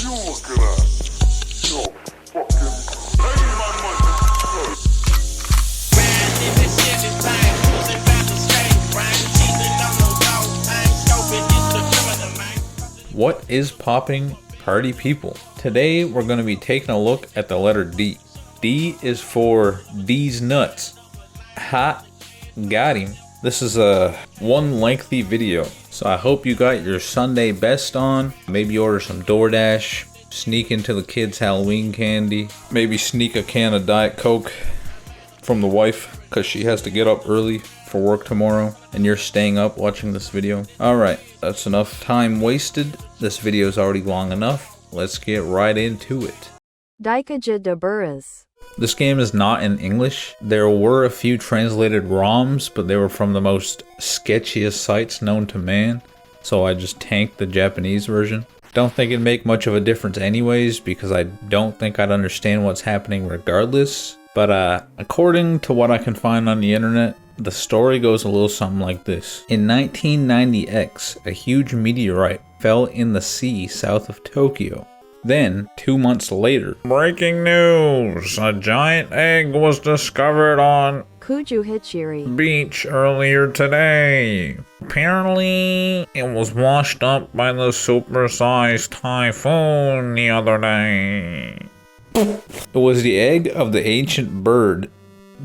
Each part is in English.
look at that. Yo, fucking pay my money. What is popping, party people? Today we're going to be taking a look at the letter D. D is for D's nuts. Ha, got him. This is a one lengthy video, so I hope you got your Sunday best on. Maybe order some DoorDash, sneak into the kids' Halloween candy, maybe sneak a can of Diet Coke from the wife because she has to get up early for work tomorrow and you're staying up watching this video. Alright, that's enough time wasted. This video is already long enough. Let's get right into it. Dikaja de Burras. This game is not in English. There were a few translated ROMs, but they were from the most sketchiest sites known to man, so I just tanked the Japanese version. Don't think it'd make much of a difference anyways, because I don't think I'd understand what's happening regardless. But according to what I can find on the internet, the story goes a little something like this. In 1990X, a huge meteorite fell in the sea south of Tokyo. Then, 2 months later, breaking news! A giant egg was discovered on Kujuhichiri beach earlier today. Apparently, it was washed up by the supersized typhoon the other day. It was the egg of the ancient bird.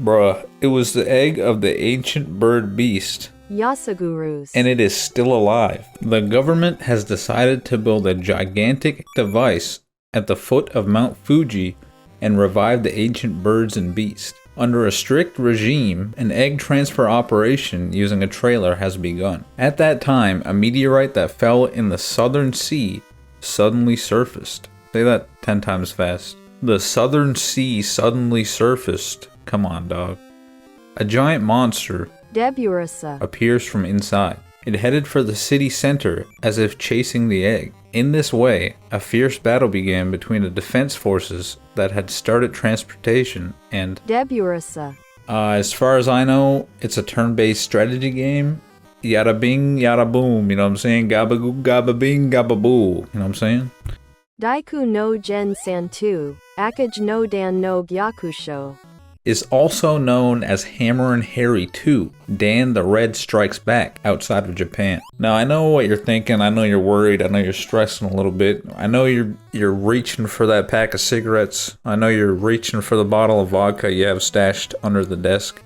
Bruh, it was the egg of the ancient bird beast. Yasagurus. And it is still alive. The government has decided to build a gigantic device at the foot of Mount Fuji and revive the ancient birds and beasts. Under a strict regime, an egg transfer operation using a trailer has begun. At that time, a meteorite that fell in the Southern Sea suddenly surfaced. Say that 10 times fast. The Southern Sea suddenly surfaced. Come on, dog. A giant monster Deburasa appears from inside. It headed for the city center as if chasing the egg. In this way, a fierce battle began between the defense forces that had started transportation and Deburasa. As far as I know, it's a turn-based strategy game. Yada bing, yada boom, you know what I'm saying? Gabagoo, gaba bing, gaba boo, you know what I'm saying? Daiku no Gen Santu, Akaj no Dan no Gyakusho. Is also known as Hammer and Harry 2, Dan the Red Strikes Back, outside of Japan. Now I know what you're thinking, I know you're worried, I know you're stressing a little bit, I know you're reaching for that pack of cigarettes, I know you're reaching for the bottle of vodka you have stashed under the desk.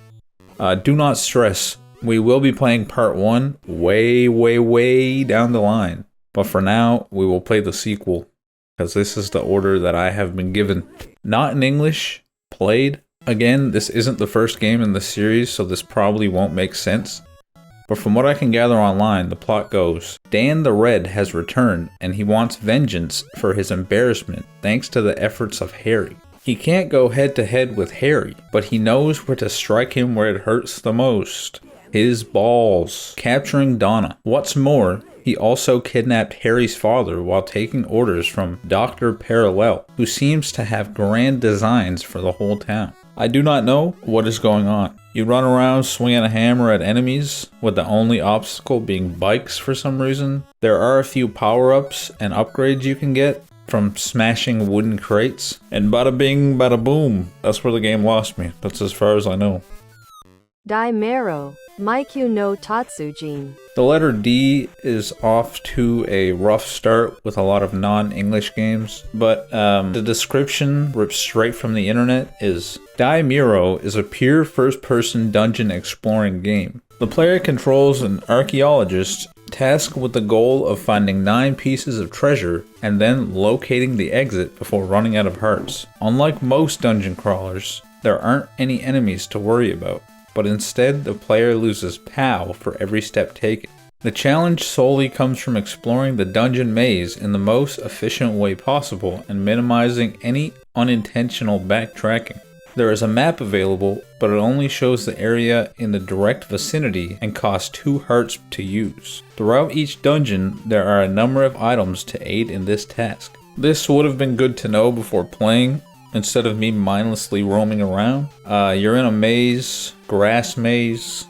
Do not stress, we will be playing part 1 way down the line, but for now we will play the sequel, because this is the order that I have been given. Not in English, played. Again, this isn't the first game in the series, so this probably won't make sense. But from what I can gather online, the plot goes, Dan the Red has returned, and he wants vengeance for his embarrassment thanks to the efforts of Harry. He can't go head to head with Harry, but he knows where to strike him where it hurts the most. His balls. Capturing Donna. What's more, he also kidnapped Harry's father while taking orders from Dr. Parallel, who seems to have grand designs for the whole town. I do not know what is going on. You run around swinging a hammer at enemies, with the only obstacle being bikes for some reason. There are a few power-ups and upgrades you can get from smashing wooden crates. And bada bing, bada boom. That's where the game lost me. That's as far as I know. Daimero, Maikyu no Tatsujin. The letter D is off to a rough start with a lot of non-English games, but the description ripped straight from the internet is Daimero is a pure first-person dungeon exploring game. The player controls an archaeologist tasked with the goal of finding 9 pieces of treasure and then locating the exit before running out of hearts. Unlike most dungeon crawlers, there aren't any enemies to worry about, but instead the player loses POW for every step taken. The challenge solely comes from exploring the dungeon maze in the most efficient way possible and minimizing any unintentional backtracking. There is a map available, but it only shows the area in the direct vicinity and costs 2 hearts to use. Throughout each dungeon, there are a number of items to aid in this task. This would have been good to know before playing, instead of me mindlessly roaming around. You're in a maze, grass maze,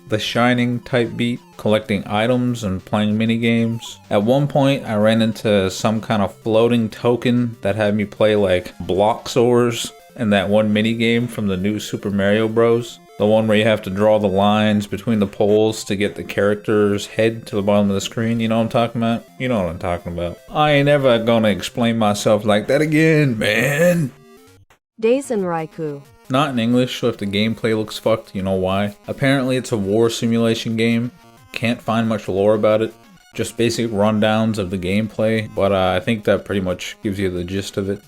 the Shining type beat, collecting items and playing minigames. At one point, I ran into some kind of floating token that had me play like Bloxors in that one minigame from the new Super Mario Bros. The one where you have to draw the lines between the poles to get the character's head to the bottom of the screen. You know what I'm talking about? You know what I'm talking about. I ain't ever gonna explain myself like that again, man. Daisen Raikou. Not in English, so if the gameplay looks fucked, you know why. Apparently it's a war simulation game. Can't find much lore about it. Just basic rundowns of the gameplay, but I think that pretty much gives you the gist of it.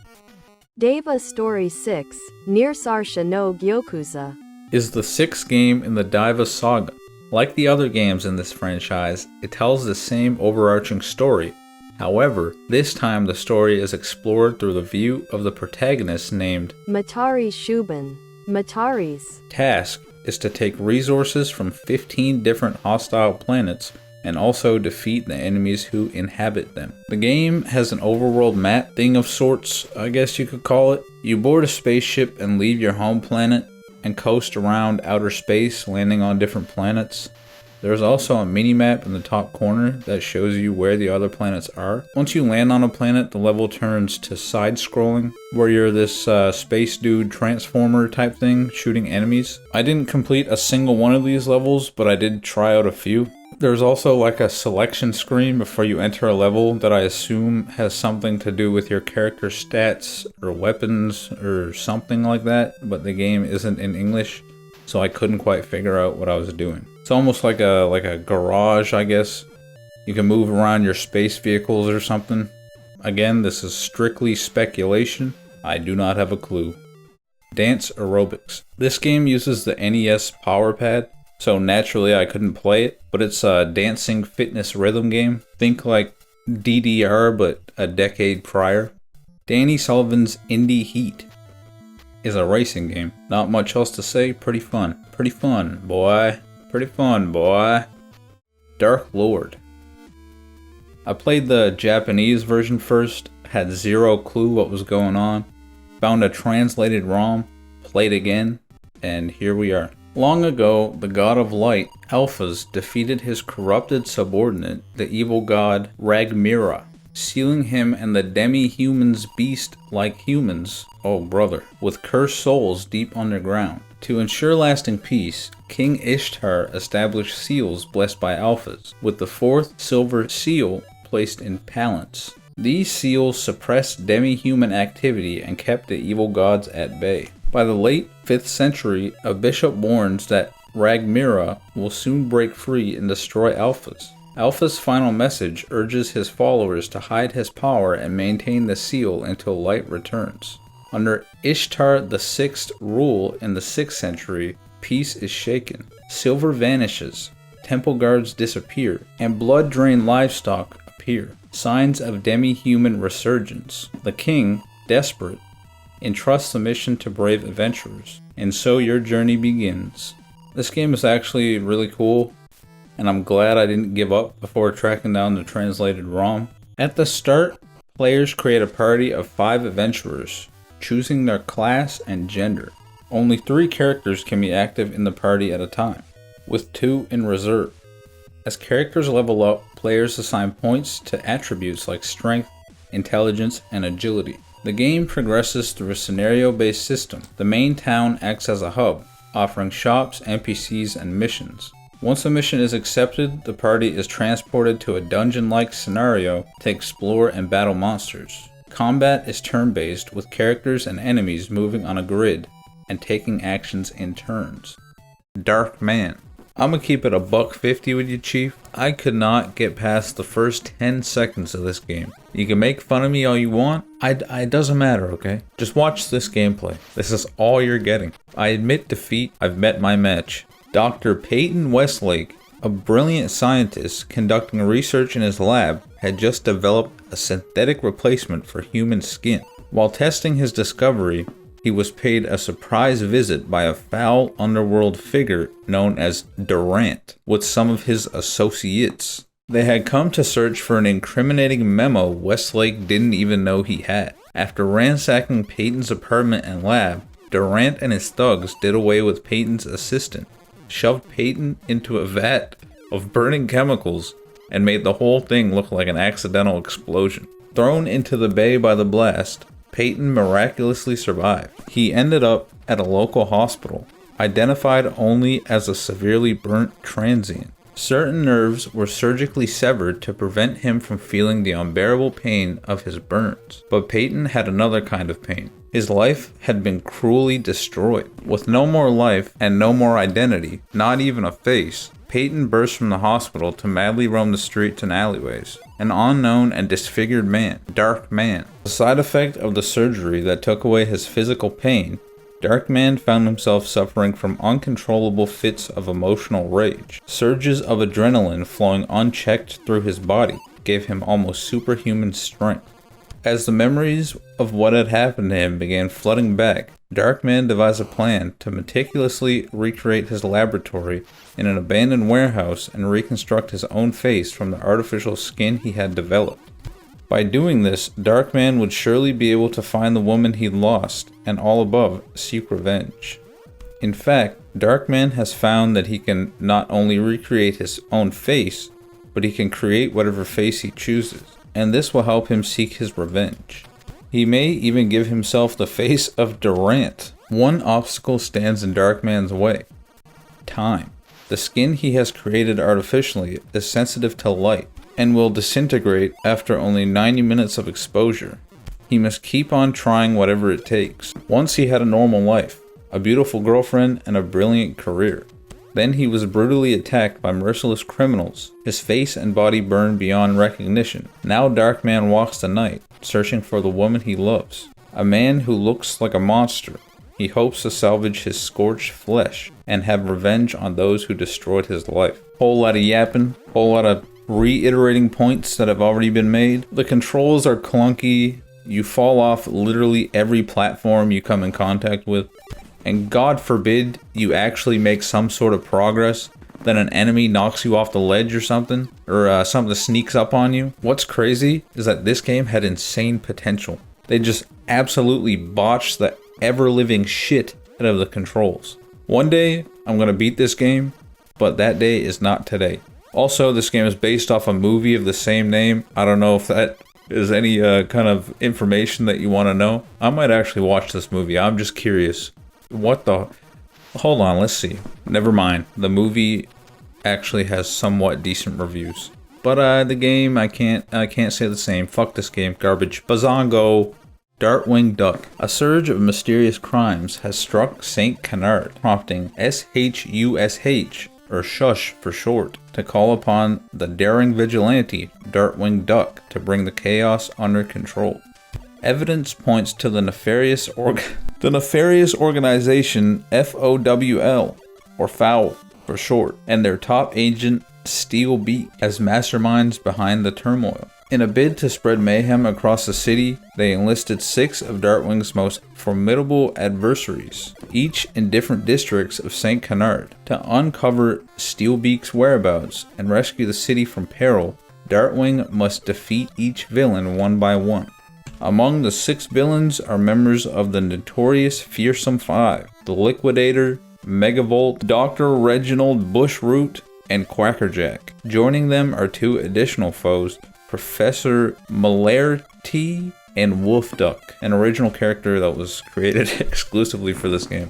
Deva Story 6, Nier Sarsha no Gyokuza. Is the sixth game in the Daiva saga. Like the other games in this franchise, it tells the same overarching story. However, this time the story is explored through the view of the protagonist named Matari Shuban. Matari's task is to take resources from 15 different hostile planets and also defeat the enemies who inhabit them. The game has an overworld map thing of sorts, I guess you could call it. You board a spaceship and leave your home planet and coast around outer space, landing on different planets. There's also a mini-map in the top corner that shows you where the other planets are. Once you land on a planet, the level turns to side-scrolling, where you're this space dude transformer type thing, shooting enemies. I didn't complete a single one of these levels, but I did try out a few. There's also like a selection screen before you enter a level that I assume has something to do with your character's stats or weapons or something like that, but the game isn't in English, so I couldn't quite figure out what I was doing. It's almost like a garage, I guess. You can move around your space vehicles or something. Again, this is strictly speculation. I do not have a clue. Dance Aerobics. This game uses the NES Power Pad, so naturally I couldn't play it, but it's a dancing fitness rhythm game. Think like DDR, but a decade prior. Danny Sullivan's Indie Heat is a racing game. Not much else to say, pretty fun. Pretty fun, boy. Pretty fun, boy. Dark Lord. I played the Japanese version first, had zero clue what was going on, found a translated ROM, played again, and here we are. Long ago, the god of light, Alphas, defeated his corrupted subordinate, the evil god Ragmira, sealing him and the demi-humans beast like humans, oh brother, with cursed souls deep underground. To ensure lasting peace, King Ishtar established seals blessed by Alphas, with the fourth silver seal placed in Palance. These seals suppressed demi-human activity and kept the evil gods at bay. By the late 5th century, a bishop warns that Ragmira will soon break free and destroy Alphas. Alpha's final message urges his followers to hide his power and maintain the seal until light returns. Under Ishtar VI's rule in the 6th century, peace is shaken, silver vanishes, temple guards disappear, and blood-drained livestock appear. Signs of demi-human resurgence. The king, desperate, entrusts the mission to brave adventurers, and so your journey begins. This game is actually really cool, and I'm glad I didn't give up before tracking down the translated ROM. At the start, players create a party of 5 adventurers, choosing their class and gender. Only 3 characters can be active in the party at a time, with 2 in reserve. As characters level up, players assign points to attributes like strength, intelligence, and agility. The game progresses through a scenario-based system. The main town acts as a hub, offering shops, NPCs, and missions. Once a mission is accepted, the party is transported to a dungeon-like scenario to explore and battle monsters. Combat is turn-based, with characters and enemies moving on a grid and taking actions in turns. Dark Man. I'm gonna keep it $1.50 with you, Chief. I could not get past the first 10 seconds of this game. You can make fun of me all you want. It doesn't matter, okay? Just watch this gameplay. This is all you're getting. I admit defeat. I've met my match. Dr. Peyton Westlake, a brilliant scientist conducting research in his lab, had just developed a synthetic replacement for human skin. While testing his discovery, he was paid a surprise visit by a foul underworld figure known as Durant with some of his associates. They had come to search for an incriminating memo Westlake didn't even know he had. After ransacking Peyton's apartment and lab, Durant and his thugs did away with Peyton's assistant, shoved Peyton into a vat of burning chemicals and made the whole thing look like an accidental explosion. Thrown into the bay by the blast, Peyton miraculously survived. He ended up at a local hospital, identified only as a severely burnt transient. Certain nerves were surgically severed to prevent him from feeling the unbearable pain of his burns. But Peyton had another kind of pain. His life had been cruelly destroyed. With no more life and no more identity, not even a face, Peyton burst from the hospital to madly roam the streets and alleyways. An unknown and disfigured man, Dark Man. A side effect of the surgery that took away his physical pain, Dark Man found himself suffering from uncontrollable fits of emotional rage. Surges of adrenaline flowing unchecked through his body gave him almost superhuman strength. As the memories of what had happened to him began flooding back, Dark Man devised a plan to meticulously recreate his laboratory in an abandoned warehouse and reconstruct his own face from the artificial skin he had developed. By doing this, Dark Man would surely be able to find the woman he'd lost, and all above, seek revenge. In fact, Dark Man has found that he can not only recreate his own face, but he can create whatever face he chooses, and this will help him seek his revenge. He may even give himself the face of Durant. One obstacle stands in Dark Man's way: time. The skin he has created artificially is sensitive to light, and will disintegrate after only 90 minutes of exposure. He must keep on trying whatever it takes. Once he had a normal life, a beautiful girlfriend, and a brilliant career. Then he was brutally attacked by merciless criminals. His face and body burned beyond recognition. Now Dark Man walks the night, searching for the woman he loves. A man who looks like a monster. He hopes to salvage his scorched flesh and have revenge on those who destroyed his life. Whole lot of yapping, whole lot of reiterating points that have already been made. The controls are clunky. You fall off literally every platform you come in contact with. And God forbid you actually make some sort of progress, then an enemy knocks you off the ledge or something, or something sneaks up on you. What's crazy is that this game had insane potential. They just absolutely botched the ever-living shit out of the controls. One day, I'm gonna beat this game, but that day is not today. Also, this game is based off a movie of the same name. I don't know if that is any kind of information that you want to know. I might actually watch this movie. I'm just curious. What the... Hold on, let's see. Never mind. The movie actually has somewhat decent reviews. But the game, I can't say the same. Fuck this game. Garbage. Bazongo. Darkwing Duck. A surge of mysterious crimes has struck St. Canard, prompting SHUSH, or Shush for short, to call upon the daring vigilante, Darkwing Duck, to bring the chaos under control. Evidence points to the nefarious organization FOWL, or FOWL for short, and their top agent Steelbeak as masterminds behind the turmoil. In a bid to spread mayhem across the city, they enlisted 6 of Darkwing's most formidable adversaries, each in different districts of St. Canard. To uncover Steelbeak's whereabouts and rescue the city from peril, Darkwing must defeat each villain one by one. Among the 6 villains are members of the notorious Fearsome Five: the Liquidator, Megavolt, Dr. Reginald Bushroot, and Quackerjack. Joining them are 2 additional foes: Professor Malarty and Wolf Duck, an original character that was created exclusively for this game.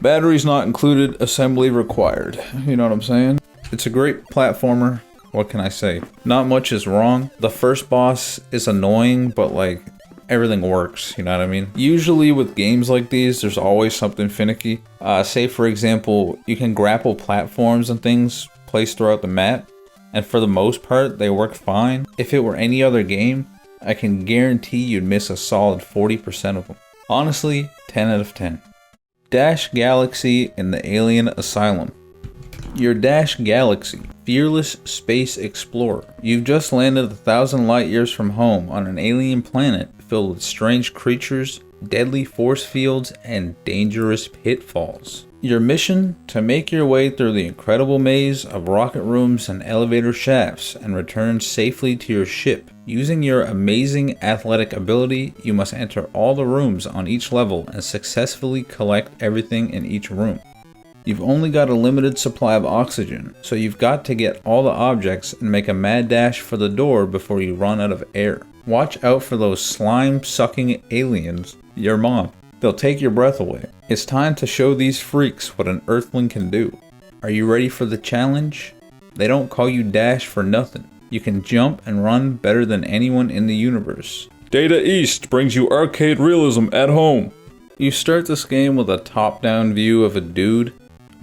Batteries not included, assembly required. You know what I'm saying? It's a great platformer. What can I say? Not much is wrong. The first boss is annoying, but like, everything works, you know what I mean? Usually with games like these, there's always something finicky. Say for example, you can grapple platforms and things placed throughout the map, and for the most part, they work fine. If it were any other game, I can guarantee you'd miss a solid 40% of them. Honestly, 10 out of 10. Dash Galaxy in the Alien Asylum. You're Dash Galaxy, fearless space explorer. You've just landed 1,000 light years from home on an alien planet filled with strange creatures, deadly force fields, and dangerous pitfalls. Your mission? To make your way through the incredible maze of rocket rooms and elevator shafts and return safely to your ship. Using your amazing athletic ability, you must enter all the rooms on each level and successfully collect everything in each room. You've only got a limited supply of oxygen, so you've got to get all the objects and make a mad dash for the door before you run out of air. Watch out for those slime-sucking aliens, your mom. They'll take your breath away. It's time to show these freaks what an Earthling can do. Are you ready for the challenge? They don't call you Dash for nothing. You can jump and run better than anyone in the universe. Data East brings you arcade realism at home. You start this game with a top-down view of a dude.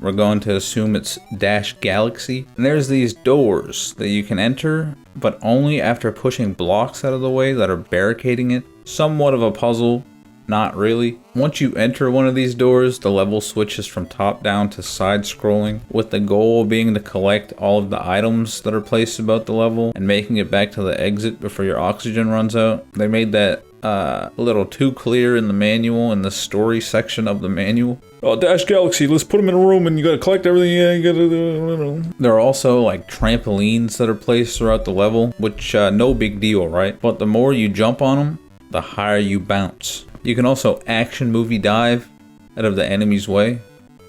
We're going to assume it's Dash Galaxy. And there's these doors that you can enter, but only after pushing blocks out of the way that are barricading it. Somewhat of a puzzle. Not really. Once you enter one of these doors, the level switches from top down to side scrolling, with the goal being to collect all of the items that are placed about the level and making it back to the exit before your oxygen runs out. They made that a little too clear in the manual, in the story section of the manual. Oh, Dash Galaxy, let's put them in a room and you gotta collect everything. Yeah, you gotta. There are also like trampolines that are placed throughout the level, which no big deal, right? But the more you jump on them, the higher you bounce. You can also action movie dive out of the enemy's way. You know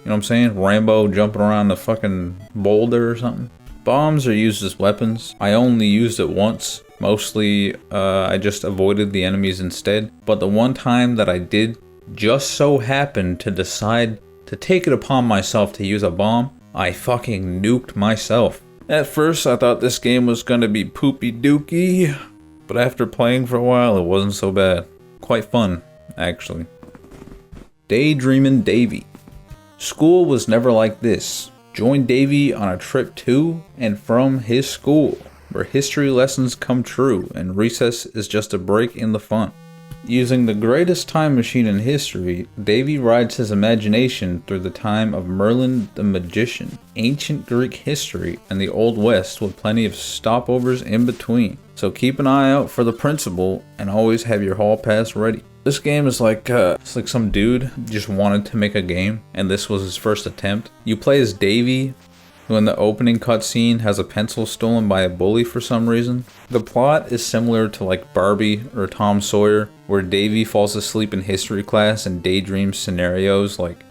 what I'm saying? Rambo jumping around the fucking boulder or something. Bombs are used as weapons. I only used it once. Mostly, I just avoided the enemies instead. But the one time that I did just so happen to decide to take it upon myself to use a bomb, I fucking nuked myself. At first, I thought this game was gonna be poopy dookie. But after playing for a while, it wasn't so bad. Quite fun, actually. Daydreamin' Davy. School was never like this. Join Davy on a trip to and from his school, where history lessons come true and recess is just a break in the fun. Using the greatest time machine in history, Davy rides his imagination through the time of Merlin the Magician, ancient Greek history, and the Old West with plenty of stopovers in between. So keep an eye out for the principal and always have your hall pass ready. This game is like, it's like some dude just wanted to make a game and this was his first attempt. You play as Davy, who in the opening cutscene has a pencil stolen by a bully for some reason. The plot is similar to like Barbie or Tom Sawyer, where Davy falls asleep in history class and daydreams scenarios like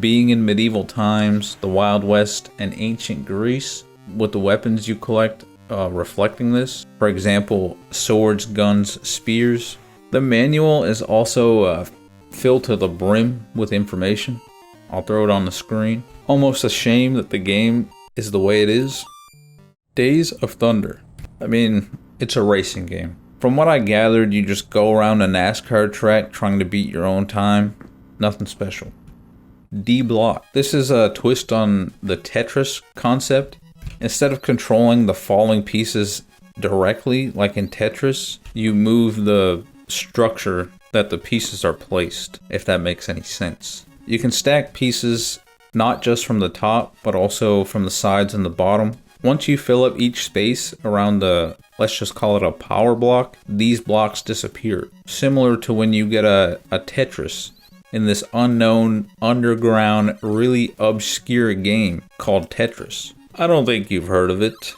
being in medieval times, the Wild West, and ancient Greece, with the weapons you collect reflecting this. For example, swords, guns, spears. The manual is also filled to the brim with information. I'll throw it on the screen. Almost a shame that the game is the way it is. Days of Thunder. I mean, it's a racing game. From what I gathered, you just go around a NASCAR track trying to beat your own time. Nothing special. D-Block. This is a twist on the Tetris concept. Instead of controlling the falling pieces directly, like in Tetris, you move the structure that the pieces are placed, if that makes any sense. You can stack pieces not just from the top, but also from the sides and the bottom. Once you fill up each space around the, let's just call it a power block, these blocks disappear. Similar to when you get a Tetris in this unknown, underground, really obscure game called Tetris. I don't think you've heard of it.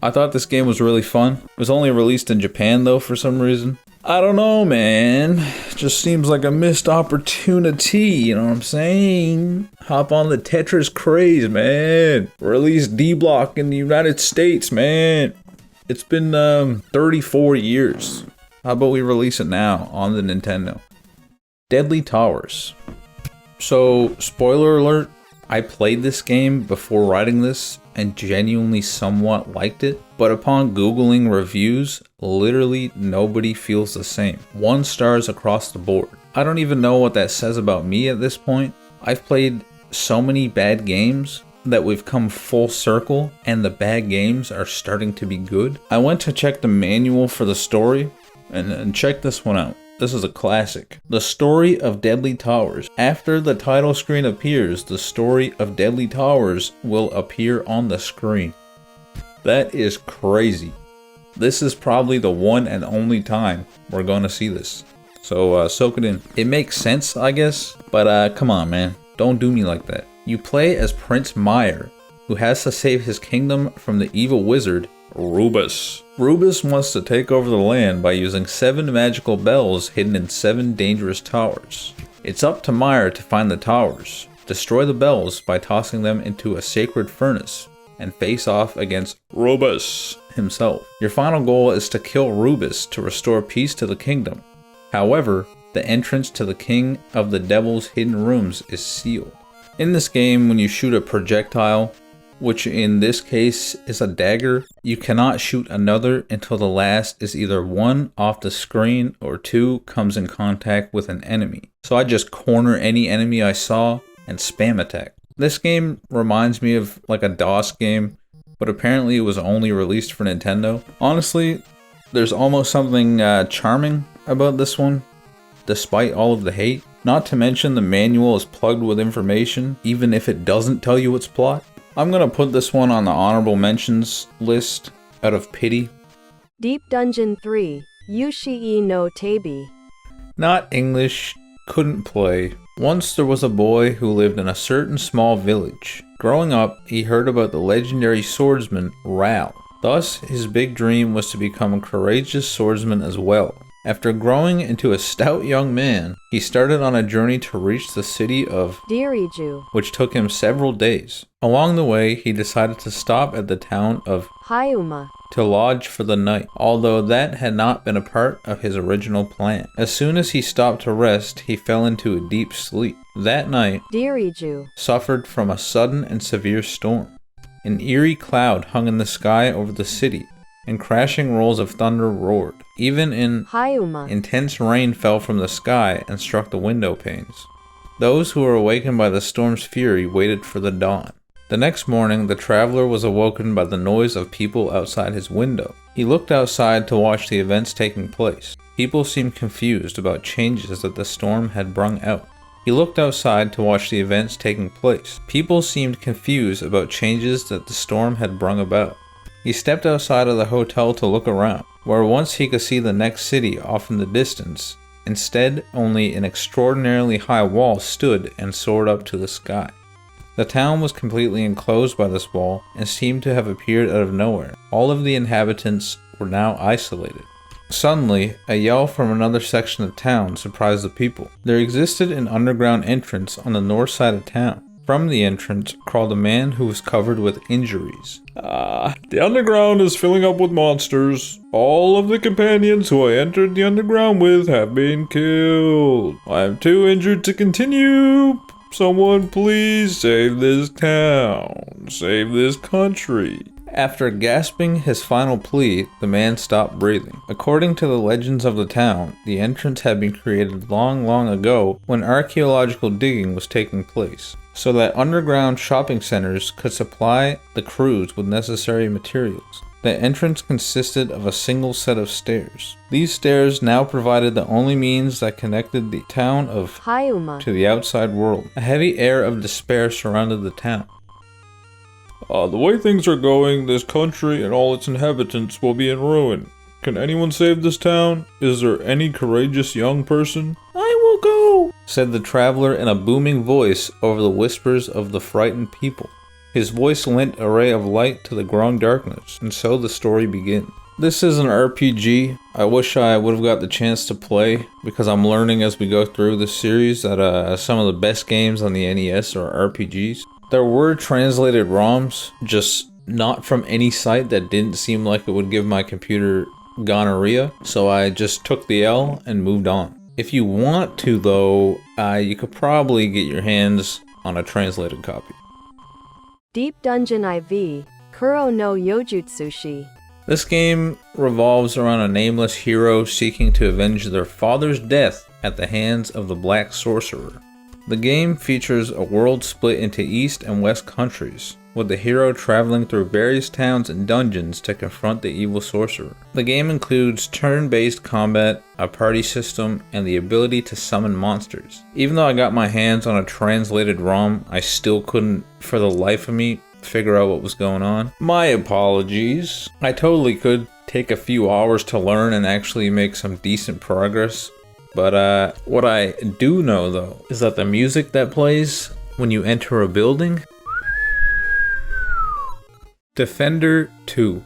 I thought this game was really fun. It was only released in Japan though for some reason. I don't know, man. It just seems like a missed opportunity, you know what I'm saying? Hop on the Tetris craze, man. Release D-Block in the United States, man. It's been 34 years. How about we release it now on the Nintendo? Deadly Towers. So, spoiler alert, I played this game before writing this and genuinely somewhat liked it, but upon googling reviews, literally nobody feels the same. 1 stars across the board. I don't even know what that says about me at this point. I've played so many bad games that we've come full circle and the bad games are starting to be good. I went to check the manual for the story and check this one out. This is a classic. The story of Deadly Towers. After the title screen appears, the story of Deadly Towers will appear on the screen. That is crazy. This is probably the one and only time we're going to see this. So soak it in. It makes sense, I guess, but come on, man. Don't do me like that. You play as Prince Meyer, who has to save his kingdom from the evil wizard, Rubus. Rubus wants to take over the land by using 7 magical bells hidden in 7 dangerous towers. It's up to Meyer to find the towers, destroy the bells by tossing them into a sacred furnace, and face off against Rubus himself. Your final goal is to kill Rubus to restore peace to the kingdom. However, the entrance to the King of the Devil's hidden rooms is sealed. In this game, when you shoot a projectile, which in this case is a dagger, you cannot shoot another until the last is either 1 off the screen or 2 comes in contact with an enemy. So I just corner any enemy I saw and spam attack. This game reminds me of like a DOS game, but apparently it was only released for Nintendo. Honestly, there's almost something charming about this one, despite all of the hate. Not to mention the manual is plugged with information, even if it doesn't tell you its plot. I'm gonna put this one on the honorable mentions list out of pity. Deep Dungeon 3, Yushii no Tabi. Not English, couldn't play. Once there was a boy who lived in a certain small village. Growing up, he heard about the legendary swordsman Ral. Thus, his big dream was to become a courageous swordsman as well. After growing into a stout young man, he started on a journey to reach the city of Diriju, which took him several days. Along the way, he decided to stop at the town of Hyuma to lodge for the night, although that had not been a part of his original plan. As soon as he stopped to rest, he fell into a deep sleep. That night, Diriju suffered from a sudden and severe storm. An eerie cloud hung in the sky over the city, and crashing rolls of thunder roared. Even in Hyuma, intense rain fell from the sky and struck the window panes. Those who were awakened by the storm's fury waited for the dawn. The next morning, the traveler was awoken by the noise of people outside his window. He looked outside to watch the events taking place. People seemed confused about changes that the storm had brung out. He looked outside to watch the events taking place. People seemed confused about changes that the storm had brung about. He stepped outside of the hotel to look around, where once he could see the next city off in the distance. Instead, only an extraordinarily high wall stood and soared up to the sky. The town was completely enclosed by this wall and seemed to have appeared out of nowhere. All of the inhabitants were now isolated. Suddenly, a yell from another section of town surprised the people. There existed an underground entrance on the north side of town. From the entrance crawled a man who was covered with injuries. The underground is filling up with monsters. All of the companions who I entered the underground with have been killed. I am too injured to continue. Someone please save this town. Save this country. After gasping his final plea, the man stopped breathing. According to the legends of the town, the entrance had been created long, long ago when archaeological digging was taking place, so that underground shopping centers could supply the crews with necessary materials. The entrance consisted of a single set of stairs. These stairs now provided the only means that connected the town of Hyuma to the outside world. A heavy air of despair surrounded the town. The way things are going, this country and all its inhabitants will be in ruin. Can anyone save this town? Is there any courageous young person? I will go, said the traveler in a booming voice over the whispers of the frightened people. His voice lent a ray of light to the growing darkness, and so the story begins. This is an RPG. I wish I would have got the chance to play, because I'm learning as we go through this series that some of the best games on the NES are RPGs. There were translated ROMs, just not from any site that didn't seem like it would give my computer gonorrhea, so I just took the L and moved on. If you want to though, you could probably get your hands on a translated copy. Deep Dungeon IV, Kuro no Yojutsushi. This game revolves around a nameless hero seeking to avenge their father's death at the hands of the Black Sorcerer. The game features a world split into East and West countries, with the hero traveling through various towns and dungeons to confront the evil sorcerer. The game includes turn-based combat, a party system, and the ability to summon monsters. Even though I got my hands on a translated ROM, I still couldn't, for the life of me, figure out what was going on. My apologies. I totally could take a few hours to learn and actually make some decent progress. But what I do know though is that the music that plays when you enter a building, Defender 2.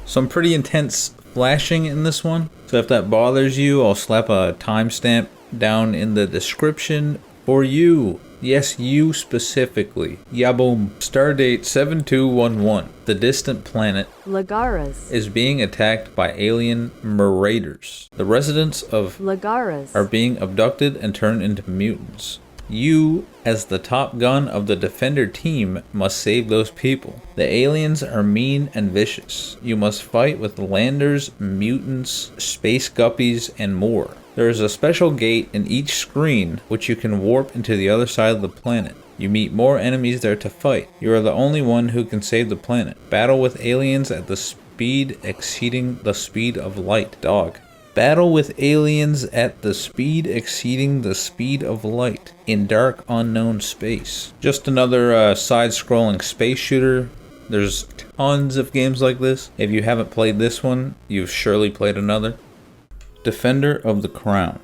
Some pretty intense flashing in this one. So if that bothers you, I'll slap a timestamp down in the description for you. Yes, you specifically. Yaboom. Stardate 7211. The distant planet Lagaras. is being attacked by alien marauders. The residents of Lagaras. are being abducted and turned into mutants. You, as the top gun of the defender team, must save those people. The aliens are mean and vicious. You must fight with landers, mutants, space guppies, and more. There is a special gate in each screen which you can warp into the other side of the planet. You meet more enemies there to fight. You are the only one who can save the planet. Battle with aliens at the speed exceeding the speed of light. Dog. Battle with aliens at the speed exceeding the speed of light in dark unknown space. Just another side-scrolling space shooter. There's tons of games like this. If you haven't played this one, you've surely played another. Defender of the Crown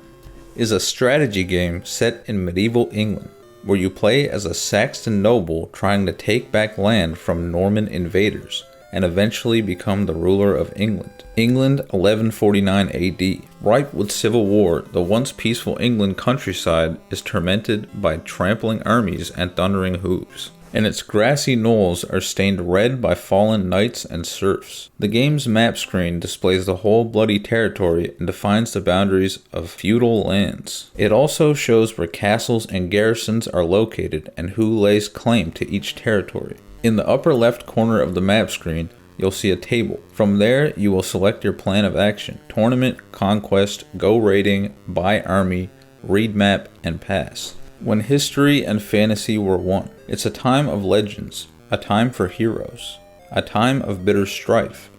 is a strategy game set in medieval England, where you play as a Saxon noble trying to take back land from Norman invaders and eventually become the ruler of England. England 1149 AD. Ripe with civil war, the once peaceful England countryside is tormented by trampling armies and thundering hooves, and its grassy knolls are stained red by fallen knights and serfs. The game's map screen displays the whole bloody territory and defines the boundaries of feudal lands. It also shows where castles and garrisons are located and who lays claim to each territory. In the upper left corner of the map screen, you'll see a table. From there, you will select your plan of action: tournament, conquest, go raiding, buy army, read map, and pass. When history and fantasy were one. It's a time of legends, a time for heroes, a time of bitter strife,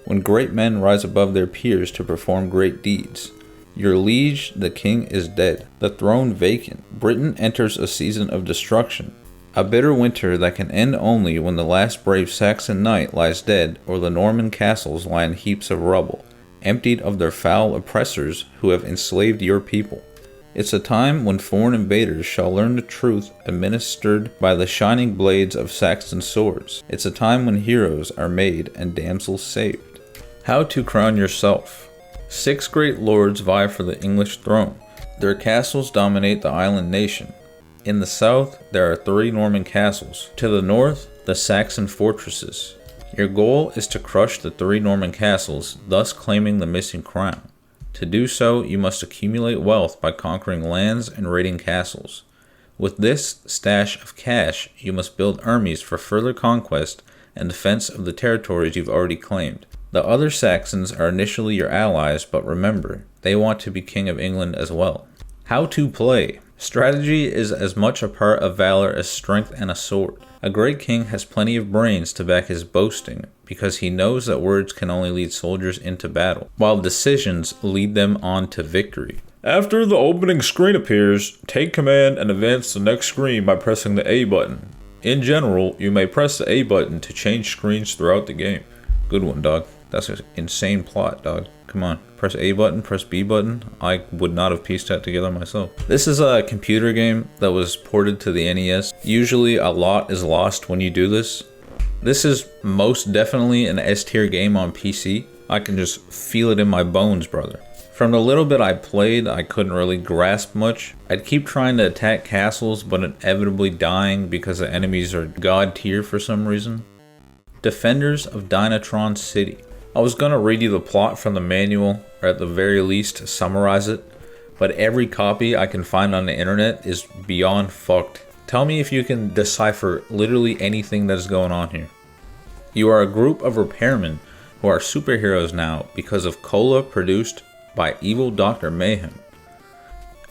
when great men rise above their peers to perform great deeds. Your liege, the king, is dead, the throne vacant. Britain enters a season of destruction, a bitter winter that can end only when the last brave Saxon knight lies dead or the Norman castles lie in heaps of rubble, emptied of their foul oppressors who have enslaved your people. It's a time when foreign invaders shall learn the truth administered by the shining blades of Saxon swords. It's a time when heroes are made and damsels saved. How to crown yourself. 6 great lords vie for the English throne. Their castles dominate the island nation. In the south, there are 3 Norman castles. To the north, the Saxon fortresses. Your goal is to crush the 3 Norman castles, thus claiming the missing crown. To do so, you must accumulate wealth by conquering lands and raiding castles. With this stash of cash, you must build armies for further conquest and defense of the territories you've already claimed. The other Saxons are initially your allies, but remember, they want to be king of England as well. How to play. Strategy is as much a part of valor as strength and a sword. A great king has plenty of brains to back his boasting, because he knows that words can only lead soldiers into battle, while decisions lead them on to victory. After the opening screen appears, take command and advance the next screen by pressing the A button. In general, you may press the A button to change screens throughout the game. Good one, dog. That's an insane plot, dog. Come on, press A button, press B button. I would not have pieced that together myself. This is a computer game that was ported to the NES. Usually a lot is lost when you do this. This is most definitely an S-tier game on PC. I can just feel it in my bones, brother. From the little bit I played, I couldn't really grasp much. I'd keep trying to attack castles, but inevitably dying because the enemies are god tier for some reason. Defenders of Dynatron City. I was gonna read you the plot from the manual, or at the very least summarize it, but every copy I can find on the internet is beyond fucked. Tell me if you can decipher literally anything that is going on here. You are a group of repairmen who are superheroes now because of cola produced by evil Dr. Mayhem.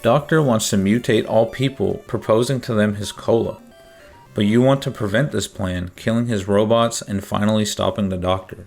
Doctor wants to mutate all people, proposing to them his cola. But you want to prevent this plan, killing his robots and finally stopping the Doctor.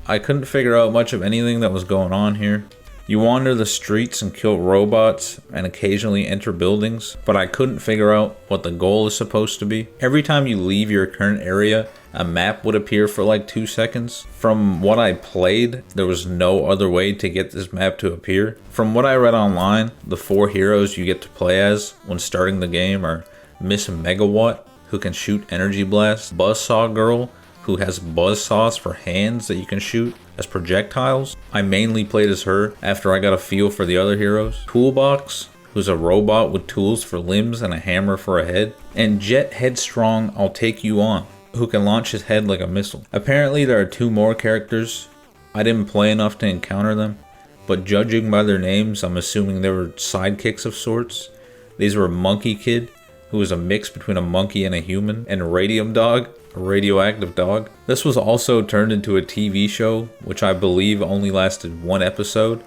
I couldn't figure out much of anything that was going on here. You wander the streets and kill robots and occasionally enter buildings, but I couldn't figure out what the goal is supposed to be. Every time you leave your current area, a map would appear for like 2 seconds. From what I played, there was no other way to get this map to appear. From what I read online, the 4 heroes you get to play as when starting the game are Miss Megawatt, who can shoot energy blasts, Buzzsaw Girl, who has buzzsaws for hands that you can shoot as projectiles. I mainly played as her after I got a feel for the other heroes. Toolbox, who's a robot with tools for limbs and a hammer for a head, and Jet Headstrong I'll Take You On, who can launch his head like a missile. Apparently there are 2 more characters. I didn't play enough to encounter them, but judging by their names, I'm assuming they were sidekicks of sorts. These were Monkey Kid, who was a mix between a monkey and a human, and Radium Dog, a radioactive dog. This was also turned into a TV show, which I believe only lasted 1 episode,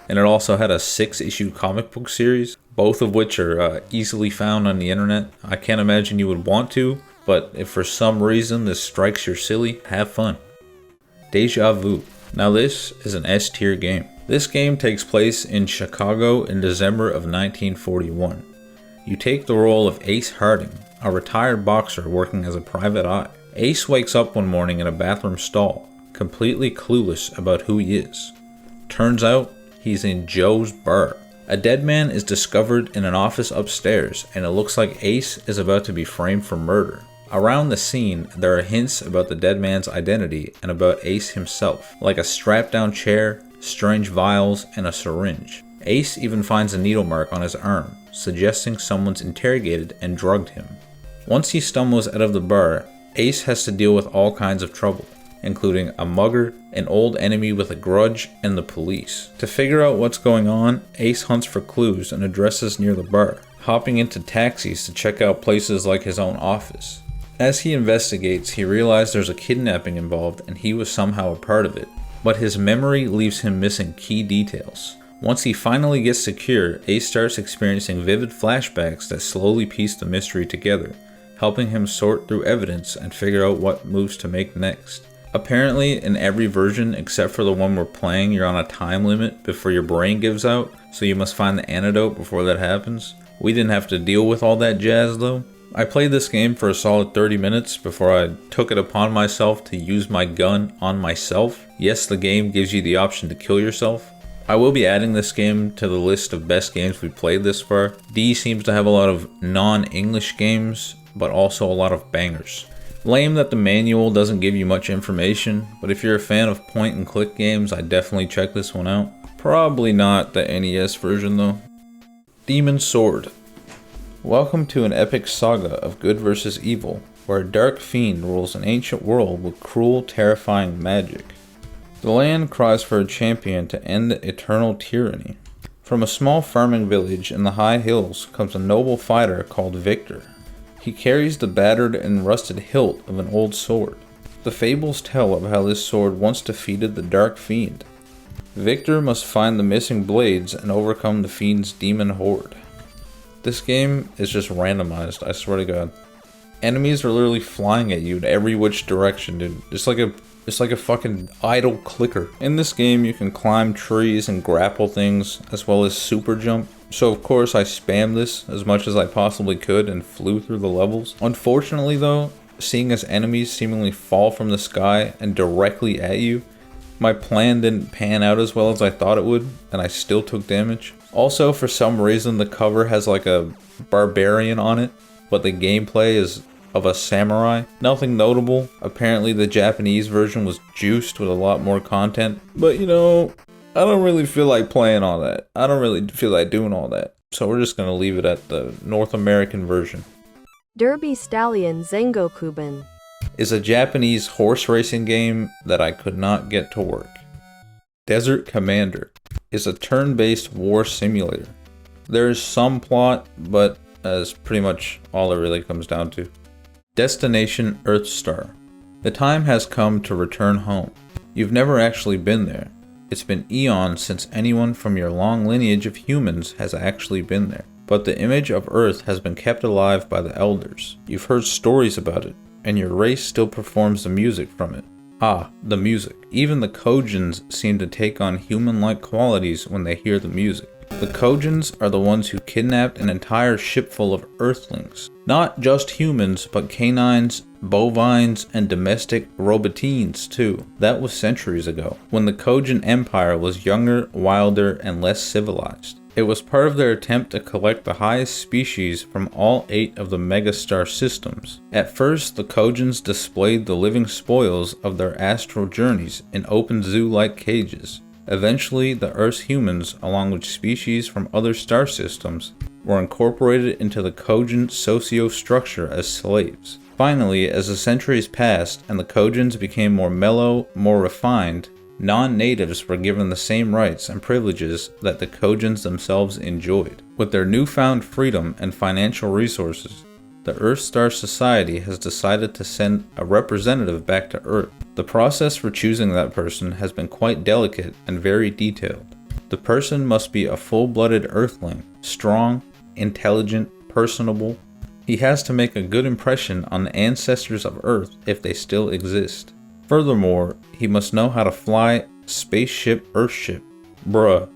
and it also had a 6-issue comic book series, both of which are easily found on the internet. I can't imagine you would want to, but if for some reason this strikes your silly, have fun. Deja Vu. Now this is an S tier game. This game takes place in Chicago in December of 1941. You take the role of Ace Harding, a retired boxer working as a private eye. Ace wakes up one morning in a bathroom stall, completely clueless about who he is. Turns out, he's in Joe's bar. A dead man is discovered in an office upstairs, and it looks like Ace is about to be framed for murder. Around the scene, there are hints about the dead man's identity and about Ace himself, like a strapped-down chair, strange vials, and a syringe. Ace even finds a needle mark on his arm, suggesting someone's interrogated and drugged him. Once he stumbles out of the bar, Ace has to deal with all kinds of trouble, including a mugger, an old enemy with a grudge, and the police. To figure out what's going on, Ace hunts for clues and addresses near the bar, hopping into taxis to check out places like his own office. As he investigates, he realizes there's a kidnapping involved and he was somehow a part of it, but his memory leaves him missing key details. Once he finally gets secure, Ace starts experiencing vivid flashbacks that slowly piece the mystery together, helping him sort through evidence and figure out what moves to make next. Apparently, in every version except for the one we're playing, you're on a time limit before your brain gives out, so you must find the antidote before that happens. We didn't have to deal with all that jazz though. I played this game for a solid 30 minutes before I took it upon myself to use my gun on myself. Yes, the game gives you the option to kill yourself. I will be adding this game to the list of best games we played this far. D seems to have a lot of non-English games, but also a lot of bangers. Lame that the manual doesn't give you much information, but if you're a fan of point and click games, I definitely check this one out. Probably not the NES version though. Demon's Sword. Welcome to an epic saga of good versus evil, where a dark fiend rules an ancient world with cruel, terrifying magic. The land cries for a champion to end eternal tyranny. From a small farming village in the high hills comes a noble fighter called Victor. He carries the battered and rusted hilt of an old sword. The fables tell of how this sword once defeated the dark fiend. Victor must find the missing blades and overcome the fiend's demon horde. This game is just randomized, I swear to God. Enemies are literally flying at you in every which direction, dude. It's like a fucking idle clicker. In this game, you can climb trees and grapple things, as well as super jump. So of course I spammed this as much as I possibly could and flew through the levels. Unfortunately though, seeing as enemies seemingly fall from the sky and directly at you, my plan didn't pan out as well as I thought it would, and I still took damage. Also, for some reason, the cover has like a barbarian on it, but the gameplay is of a samurai. Nothing notable. Apparently the Japanese version was juiced with a lot more content, but you know, I don't really feel like playing all that. I don't really feel like doing all that. So we're just gonna leave it at the North American version. Derby Stallion Zengokuben Is a Japanese horse racing game that I could not get to work. Desert Commander is a turn-based war simulator. There is some plot, but that's pretty much all it really comes down to. Destination Earthstar. The time has come to return home. You've never actually been there. It's been eons since anyone from your long lineage of humans has actually been there. But the image of Earth has been kept alive by the elders. You've heard stories about it, and your race still performs the music from it. Ah, the music. Even the Kojins seem to take on human-like qualities when they hear the music. The Kojins are the ones who kidnapped an entire ship full of Earthlings. Not just humans, but canines, bovines, and domestic robotines too. That was centuries ago, when the Kojin Empire was younger, wilder, and less civilized. It was part of their attempt to collect the highest species from all 8 of the megastar systems. At first, the Kojins displayed the living spoils of their astral journeys in open zoo-like cages. Eventually, the Earth's humans, along with species from other star systems, were incorporated into the Kojin socio-structure as slaves. Finally, as the centuries passed and the Kojins became more mellow, more refined, non-natives were given the same rights and privileges that the Kojins themselves enjoyed. With their newfound freedom and financial resources, the Earth-Star Society has decided to send a representative back to Earth. The process for choosing that person has been quite delicate and very detailed. The person must be a full-blooded Earthling, strong, intelligent, personable. He has to make a good impression on the ancestors of Earth if they still exist. Furthermore, he must know how to fly spaceship Earthship.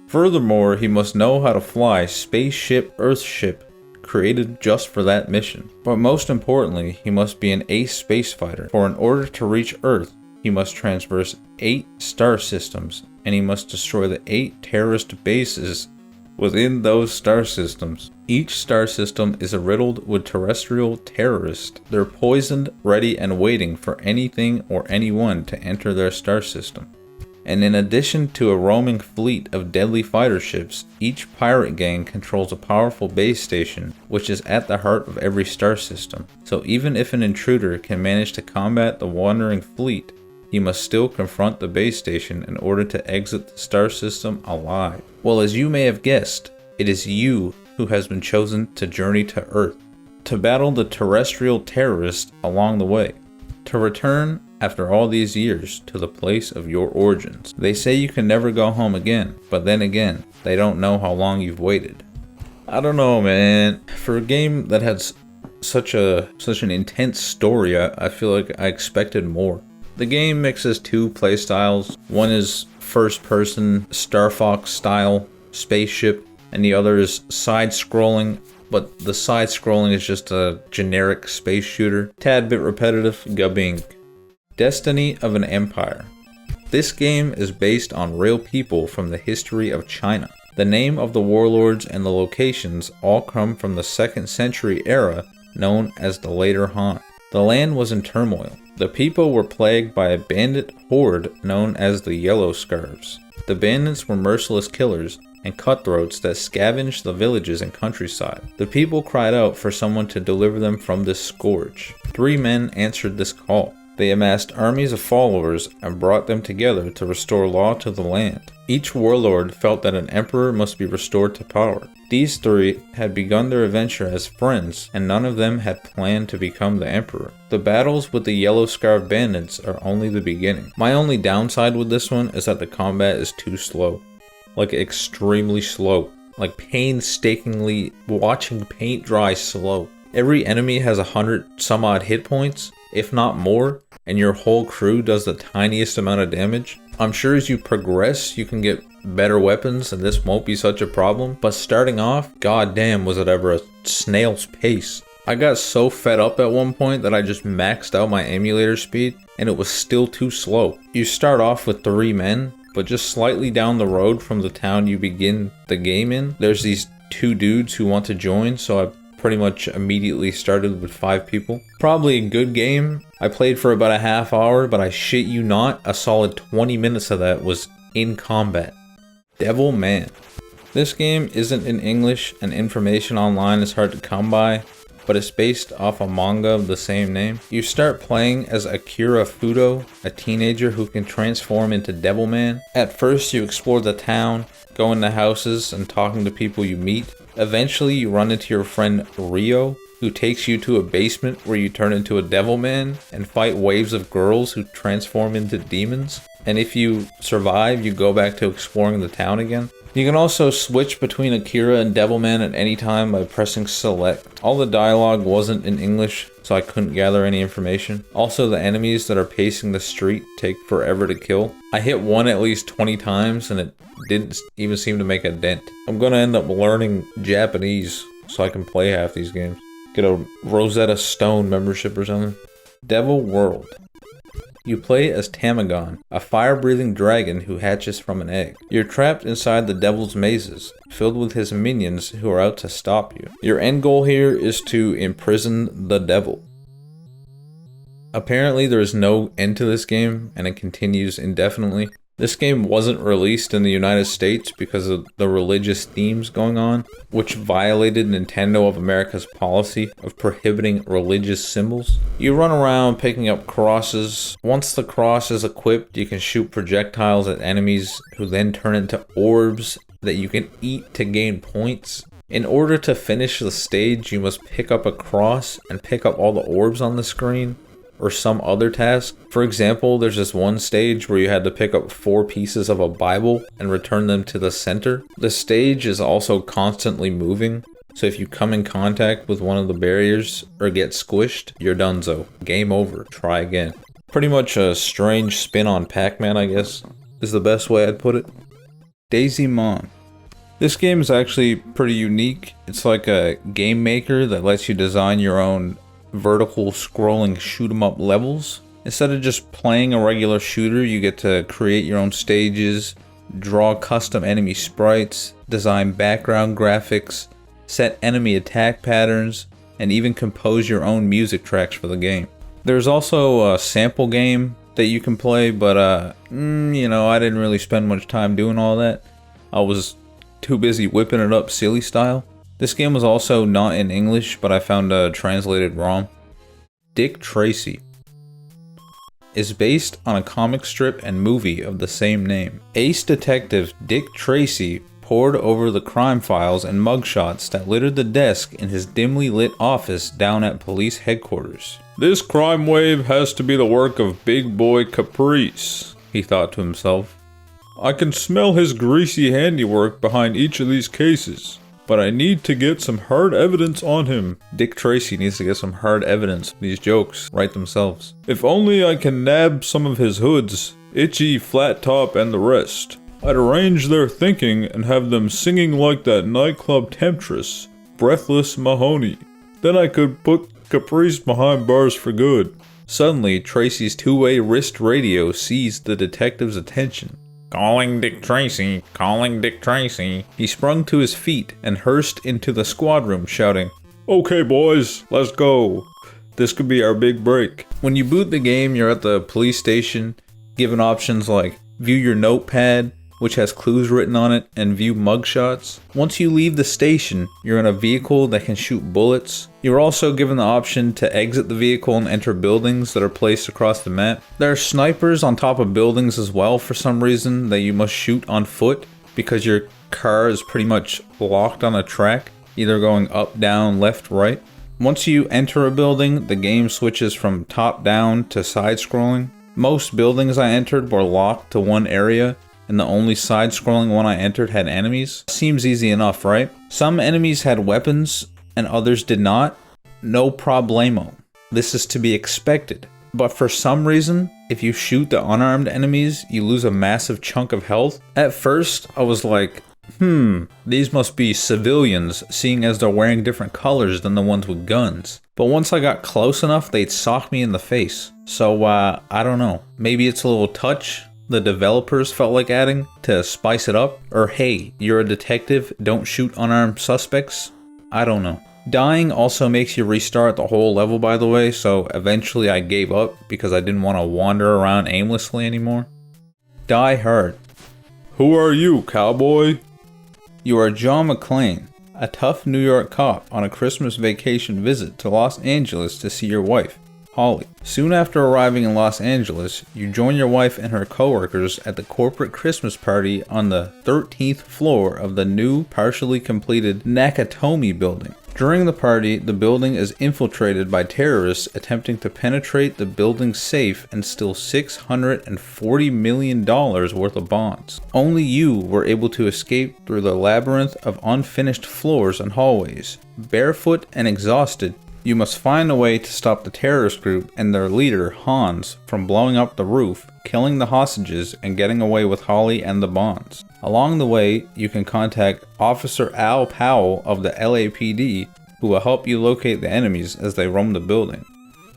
Furthermore, he must know how to fly spaceship Earthship created just for that mission. But most importantly, he must be an ace spacefighter. For in order to reach Earth, he must traverse 8 star systems, and he must destroy the 8 terrorist bases within those star systems. Each star system is riddled with terrestrial terrorists. They're poisoned, ready, and waiting for anything or anyone to enter their star system. And in addition to a roaming fleet of deadly fighter ships, each pirate gang controls a powerful base station, which is at the heart of every star system. So even if an intruder can manage to combat the wandering fleet, he must still confront the base station in order to exit the star system alive. Well, as you may have guessed, it is you who has been chosen to journey to Earth, to battle the terrestrial terrorists along the way, to return after all these years to the place of your origins. They say you can never go home again, but then again, they don't know how long you've waited. I don't know, man. For a game that has such an intense story, I feel like I expected more. The game mixes 2 playstyles. One is first-person Star Fox style spaceship, and the other is side-scrolling, but the side-scrolling is just a generic space shooter. Tad bit repetitive, gubbing. Destiny of an Empire. This game is based on real people from the history of China. The name of the warlords and the locations all come from the 2nd century era known as the Later Han. The land was in turmoil. The people were plagued by a bandit horde known as the Yellow Scarves. The bandits were merciless killers and cutthroats that scavenged the villages and countryside. The people cried out for someone to deliver them from this scourge. 3 men answered this call. They amassed armies of followers and brought them together to restore law to the land. Each warlord felt that an emperor must be restored to power. These 3 had begun their adventure as friends, and none of them had planned to become the emperor. The battles with the Yellow Scarf bandits are only the beginning. My only downside with this one is that the combat is too slow. Like, extremely slow. Like, painstakingly watching paint dry slow. Every enemy has 100 some odd hit points, if not more, and your whole crew does the tiniest amount of damage. I'm sure as you progress, you can get better weapons and this won't be such a problem, but starting off, goddamn was it ever a snail's pace. I got so fed up at one point that I just maxed out my emulator speed, and it was still too slow. You start off with 3 men, but just slightly down the road from the town you begin the game in, there's these 2 dudes who want to join, so I pretty much immediately started with 5 people. Probably a good game. I played for about a half hour, but I shit you not, a solid 20 minutes of that was in combat. Devil Man. This game isn't in English and information online is hard to come by, but it's based off a manga of the same name. You start playing as Akira Fudo, a teenager who can transform into Devil Man. At first you explore the town, go into houses and talking to people you meet. Eventually you run into your friend Rio, who takes you to a basement where you turn into a devil man and fight waves of girls who transform into demons. And if you survive, you go back to exploring the town again. You can also switch between Akira and Devilman at any time by pressing select. All the dialogue wasn't in English, so I couldn't gather any information. Also, the enemies that are pacing the street take forever to kill. I hit one at least 20 times and it didn't even seem to make a dent. I'm gonna end up learning Japanese so I can play half these games. Get a Rosetta Stone membership or something. Devil World. You play as Tamagon, a fire-breathing dragon who hatches from an egg. You're trapped inside the devil's mazes, filled with his minions who are out to stop you. Your end goal here is to imprison the devil. Apparently there is no end to this game, and it continues indefinitely. This game wasn't released in the United States because of the religious themes going on, which violated Nintendo of America's policy of prohibiting religious symbols. You run around picking up crosses. Once the cross is equipped, you can shoot projectiles at enemies who then turn into orbs that you can eat to gain points. In order to finish the stage, you must pick up a cross and pick up all the orbs on the screen, or some other task. For example, there's this one stage where you had to pick up 4 pieces of a Bible and return them to the center. The stage is also constantly moving, so if you come in contact with one of the barriers or get squished, you're donezo. Game over. Try again. Pretty much a strange spin on Pac-Man, I guess, is the best way I'd put it. Daisy Mom. This game is actually pretty unique. It's like a game maker that lets you design your own vertical scrolling shoot 'em up levels. Instead of just playing a regular shooter, you get to create your own stages, draw custom enemy sprites, design background graphics, set enemy attack patterns, and even compose your own music tracks for the game. There's also a sample game that you can play, but you know, I didn't really spend much time doing all that. I was too busy whipping it up silly style. This game was also not in English, but I found a translated ROM. Dick Tracy is based on a comic strip and movie of the same name. Ace detective Dick Tracy pored over the crime files and mugshots that littered the desk in his dimly lit office down at police headquarters. "This crime wave has to be the work of Big Boy Caprice," he thought to himself. "I can smell his greasy handiwork behind each of these cases. But I need to get some hard evidence on him." Dick Tracy needs to get some hard evidence. These jokes write themselves. "If only I can nab some of his hoods, Itchy, Flat Top, and the rest. I'd arrange their thinking and have them singing like that nightclub temptress, Breathless Mahoney. Then I could put Caprice behind bars for good." Suddenly, Tracy's two-way wrist radio seized the detective's attention. "Calling Dick Tracy, calling Dick Tracy." He sprung to his feet and hurried into the squad room shouting, "Okay boys, let's go. This could be our big break." When you boot the game, you're at the police station, given options like view your notepad, which has clues written on it, and view mugshots. Once you leave the station, you're in a vehicle that can shoot bullets. You're also given the option to exit the vehicle and enter buildings that are placed across the map. There are snipers on top of buildings as well for some reason that you must shoot on foot because your car is pretty much locked on a track, either going up, down, left, right. Once you enter a building, the game switches from top down to side scrolling. Most buildings I entered were locked to one area, and the only side-scrolling one I entered had enemies. Seems easy enough, right? Some enemies had weapons, and others did not. No problemo. This is to be expected. But for some reason, if you shoot the unarmed enemies, you lose a massive chunk of health. At first, I was like, these must be civilians, seeing as they're wearing different colors than the ones with guns. But once I got close enough, they'd sock me in the face. So, I don't know. Maybe it's a little touch the developers felt like adding to spice it up, or hey, you're a detective, don't shoot unarmed suspects. I don't know. Dying also makes you restart the whole level, by the way, so eventually I gave up because I didn't want to wander around aimlessly anymore. Die Hard. Who are you, cowboy? You are John McClane, a tough New York cop on a Christmas vacation visit to Los Angeles to see your wife, Holly. Soon after arriving in Los Angeles, you join your wife and her coworkers at the corporate Christmas party on the 13th floor of the new, partially completed Nakatomi building. During the party, the building is infiltrated by terrorists attempting to penetrate the building's safe and steal $640 million worth of bonds. Only you were able to escape through the labyrinth of unfinished floors and hallways. Barefoot and exhausted, you must find a way to stop the terrorist group and their leader, Hans, from blowing up the roof, killing the hostages, and getting away with Holly and the bonds. Along the way, you can contact Officer Al Powell of the LAPD, who will help you locate the enemies as they roam the building.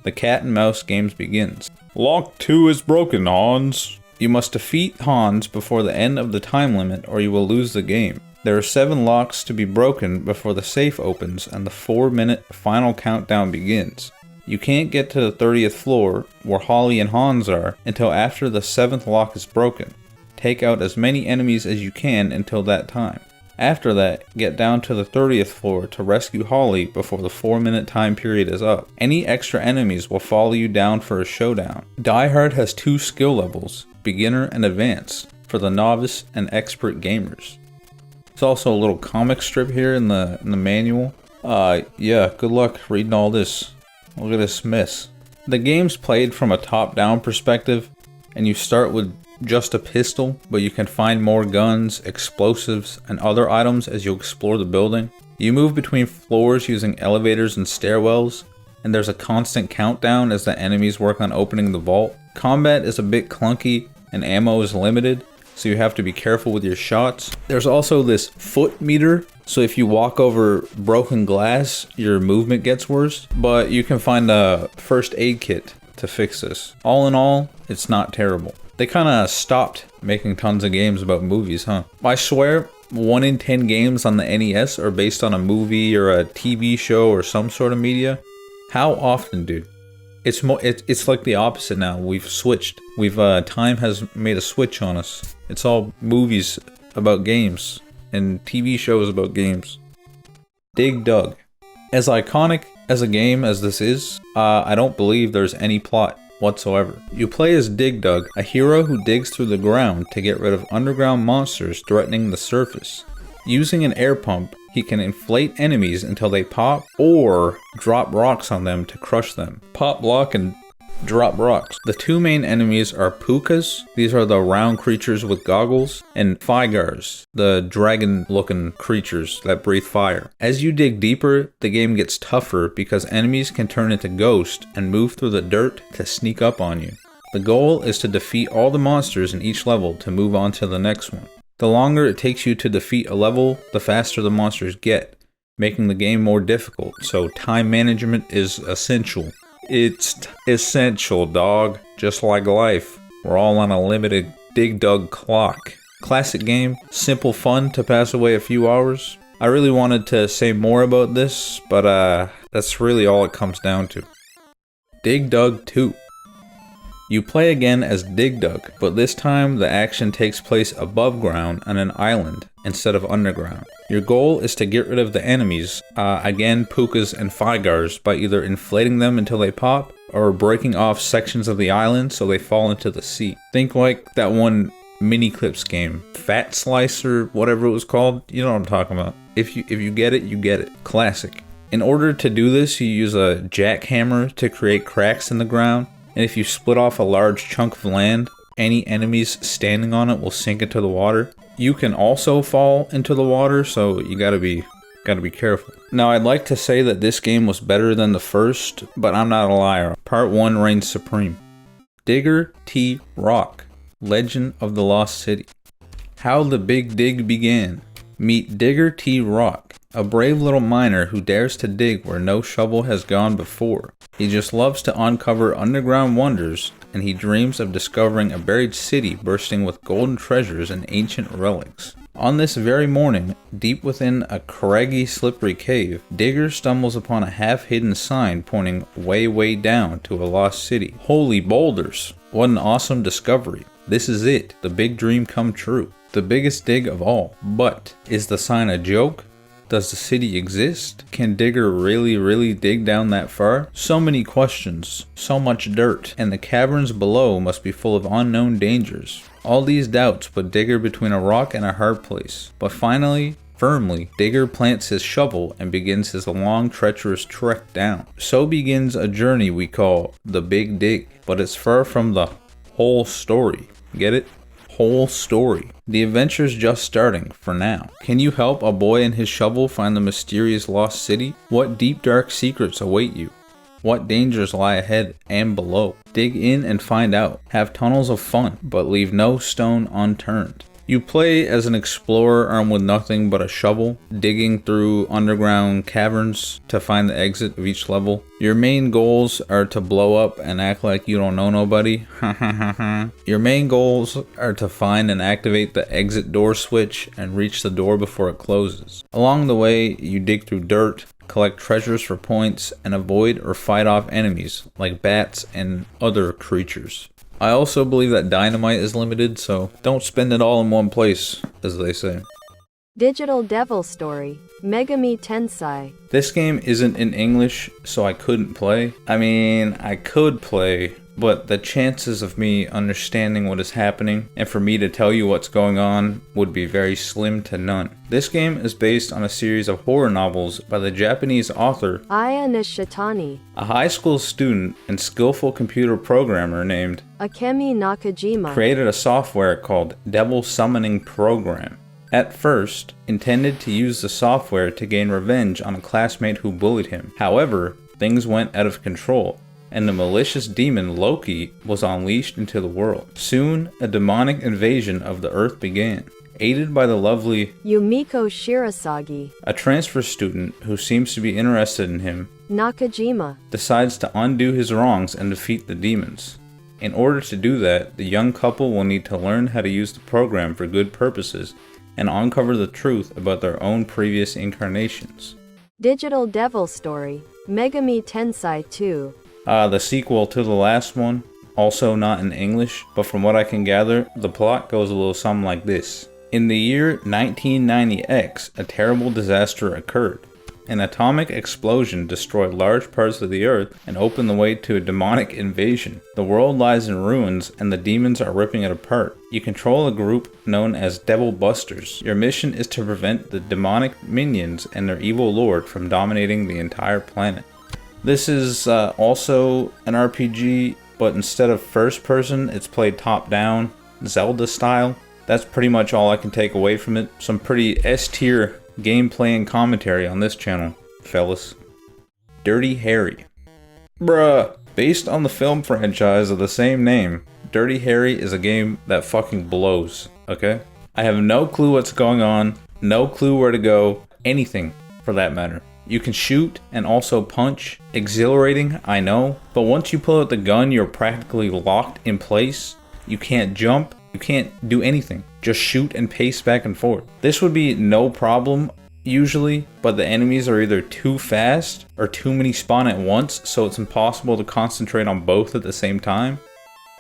The cat and mouse games begins. Lock 2 is broken, Hans. You must defeat Hans before the end of the time limit or you will lose the game. There are 7 locks to be broken before the safe opens and the 4-minute final countdown begins. You can't get to the 30th floor, where Holly and Hans are, until after the 7th lock is broken. Take out as many enemies as you can until that time. After that, get down to the 30th floor to rescue Holly before the 4-minute time period is up. Any extra enemies will follow you down for a showdown. Die Hard has 2 skill levels, beginner and advanced, for the novice and expert gamers. There's also a little comic strip here in the manual. Yeah, good luck reading all this. Look at this mess. The game's played from a top-down perspective, and you start with just a pistol, but you can find more guns, explosives, and other items as you explore the building. You move between floors using elevators and stairwells, and there's a constant countdown as the enemies work on opening the vault. Combat is a bit clunky and ammo is limited, so you have to be careful with your shots. There's also this foot meter, so if you walk over broken glass, your movement gets worse, but you can find a first aid kit to fix this. All in all, it's not terrible. They kinda stopped making tons of games about movies, huh? I swear, 1 in 10 games on the NES are based on a movie or a TV show or some sort of media. How often, dude? It's like the opposite now. We've switched. Time has made a switch on us. It's all movies about games and TV shows about games. Dig Dug. As iconic as a game as this is, I don't believe there's any plot whatsoever. You play as Dig Dug, a hero who digs through the ground to get rid of underground monsters threatening the surface. Using an air pump, he can inflate enemies until they pop or drop rocks on them to crush them. Pop, block, and drop rocks. The 2 main enemies are pukas, these are the round creatures with goggles, and figars, the dragon-looking creatures that breathe fire. As you dig deeper, the game gets tougher because enemies can turn into ghosts and move through the dirt to sneak up on you. The goal is to defeat all the monsters in each level to move on to the next one. The longer it takes you to defeat a level, the faster the monsters get, making the game more difficult, so time management is essential. It's essential, dog. Just like life. We're all on a limited Dig Dug clock. Classic game, simple fun to pass away a few hours. I really wanted to say more about this, but that's really all it comes down to. Dig Dug 2. You play again as Dig Dug, but this time the action takes place above ground on an island instead of underground. Your goal is to get rid of the enemies, again pukas and figars, by either inflating them until they pop or breaking off sections of the island so they fall into the sea. Think like that one mini clips game, Fat Slicer, whatever it was called. You know what I'm talking about. If you get it, you get it. Classic. In order to do this, you use a jackhammer to create cracks in the ground. And if you split off a large chunk of land, any enemies standing on it will sink into the water. You can also fall into the water, so you gotta be careful. Now, I'd like to say that this game was better than the first, but I'm not a liar. Part 1 reigns supreme. Digger T. Rock, Legend of the Lost City. How the Big Dig began. Meet Digger T. Rock, a brave little miner who dares to dig where no shovel has gone before. He just loves to uncover underground wonders, and he dreams of discovering a buried city bursting with golden treasures and ancient relics. On this very morning, deep within a craggy, slippery cave, Digger stumbles upon a half-hidden sign pointing way down to a lost city. Holy boulders! What an awesome discovery. This is it, the big dream come true. The biggest dig of all. But, is the sign a joke? Does the city exist? Can Digger really dig down that far? So many questions, so much dirt, and the caverns below must be full of unknown dangers. All these doubts put Digger between a rock and a hard place. But finally, firmly, Digger plants his shovel and begins his long, treacherous trek down. So begins a journey we call the Big Dig, but it's far from the whole story. Get it? Whole story. The adventure's just starting, for now. Can you help a boy and his shovel find the mysterious lost city? What deep dark secrets await you? What dangers lie ahead and below? Dig in and find out. Have tunnels of fun, but leave no stone unturned. You play as an explorer armed with nothing but a shovel, digging through underground caverns to find the exit of each level. Your main goals are to blow up and act like you don't know nobody. Your main goals are to find and activate the exit door switch and reach the door before it closes. Along the way, you dig through dirt, collect treasures for points, and avoid or fight off enemies like bats and other creatures. I also believe that dynamite is limited, so don't spend it all in one place, as they say. Digital Devil Story, Megami Tensei. This game isn't in English, so I couldn't play. I mean, I could play, but the chances of me understanding what is happening and for me to tell you what's going on would be very slim to none. This game is based on a series of horror novels by the Japanese author Aya Nishitani. A high school student and skillful computer programmer named Akemi Nakajima. created a software called Devil Summoning Program. At first, intended to use the software to gain revenge on a classmate who bullied him. However, things went out of control, and the malicious demon Loki was unleashed into the world. Soon, a demonic invasion of the Earth began. Aided by the lovely Yumiko Shirasagi. a transfer student who seems to be interested in him, Nakajima. decides to undo his wrongs and defeat the demons. In order to do that, the young couple will need to learn how to use the program for good purposes and uncover the truth about their own previous incarnations. Digital Devil Story, Megami Tensei 2. The sequel to the last one, also not in English, but from what I can gather, the plot goes a little something like this. In the year 1990X, a terrible disaster occurred. An atomic explosion destroyed large parts of the Earth and opened the way to a demonic invasion. The world lies in ruins and the demons are ripping it apart. You control a group known as Devil Busters. Your mission is to prevent the demonic minions and their evil lord from dominating the entire planet. This is also an RPG, but instead of first person, it's played top down, Zelda style. That's pretty much all I can take away from it. Some pretty S-tier gameplay and commentary on this channel, fellas. Dirty Harry. Bruh. Based on the film franchise of the same name, Dirty Harry is a game that fucking blows, okay? I have no clue what's going on, no clue where to go, anything for that matter. You can shoot and also punch. Exhilarating, I know, but once you pull out the gun, you're practically locked in place. You can't jump. You can't do anything, just shoot and pace back and forth. This would be no problem usually, but the enemies are either too fast or too many spawn at once, so it's impossible to concentrate on both at the same time.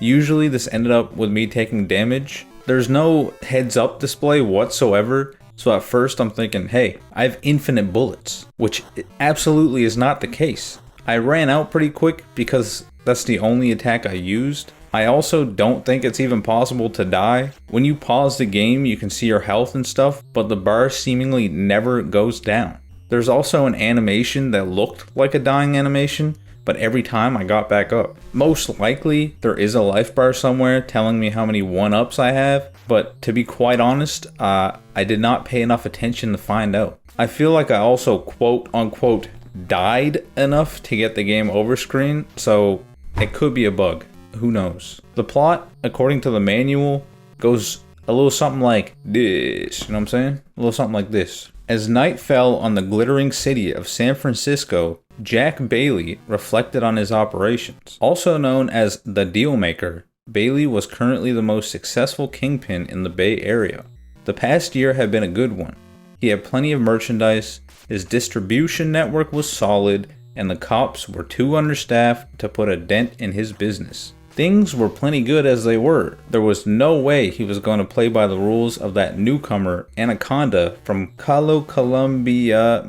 Usually this ended up with me taking damage. There's no heads up display whatsoever, so at first I'm thinking, hey, I have infinite bullets, which absolutely is not the case. I ran out pretty quick because that's the only attack I used. I also don't think it's even possible to die. When you pause the game, you can see your health and stuff, but the bar seemingly never goes down. There's also an animation that looked like a dying animation, but every time I got back up. Most likely, there is a life bar somewhere telling me how many 1-ups I have, but to be quite honest, I did not pay enough attention to find out. I feel like I also quote-unquote died enough to get the game over screen, so it could be a bug. Who knows? The plot, according to the manual, goes a little something like this. You know what I'm saying? A little something like this. As night fell on the glittering city of San Francisco, Jack Bailey reflected on his operations. Also known as the Dealmaker, Bailey was currently the most successful kingpin in the Bay Area. The past year had been a good one. He had plenty of merchandise, his distribution network was solid, and the cops were too understaffed to put a dent in his business. Things were plenty good as they were. There was no way he was going to play by the rules of that newcomer, Anaconda, from Calo Columbia,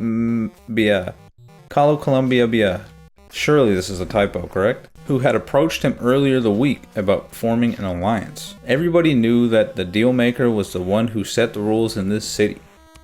surely this is a typo, correct? Who had approached him earlier the week about forming an alliance. Everybody knew that the Dealmaker was the one who set the rules in this city.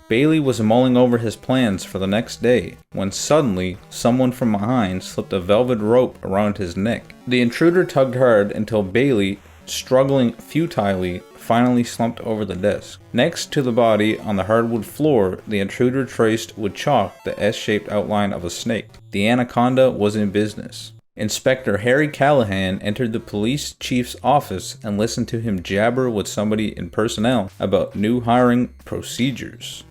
Bailey was mulling over his plans for the next day, when suddenly, someone from behind slipped a velvet rope around his neck. The intruder tugged hard until Bailey, struggling futilely, finally slumped over the desk. Next to the body on the hardwood floor, the intruder traced with chalk the S-shaped outline of a snake. The Anaconda was in business. Inspector Harry Callahan entered the police chief's office and listened to him jabber with somebody in personnel about new hiring procedures.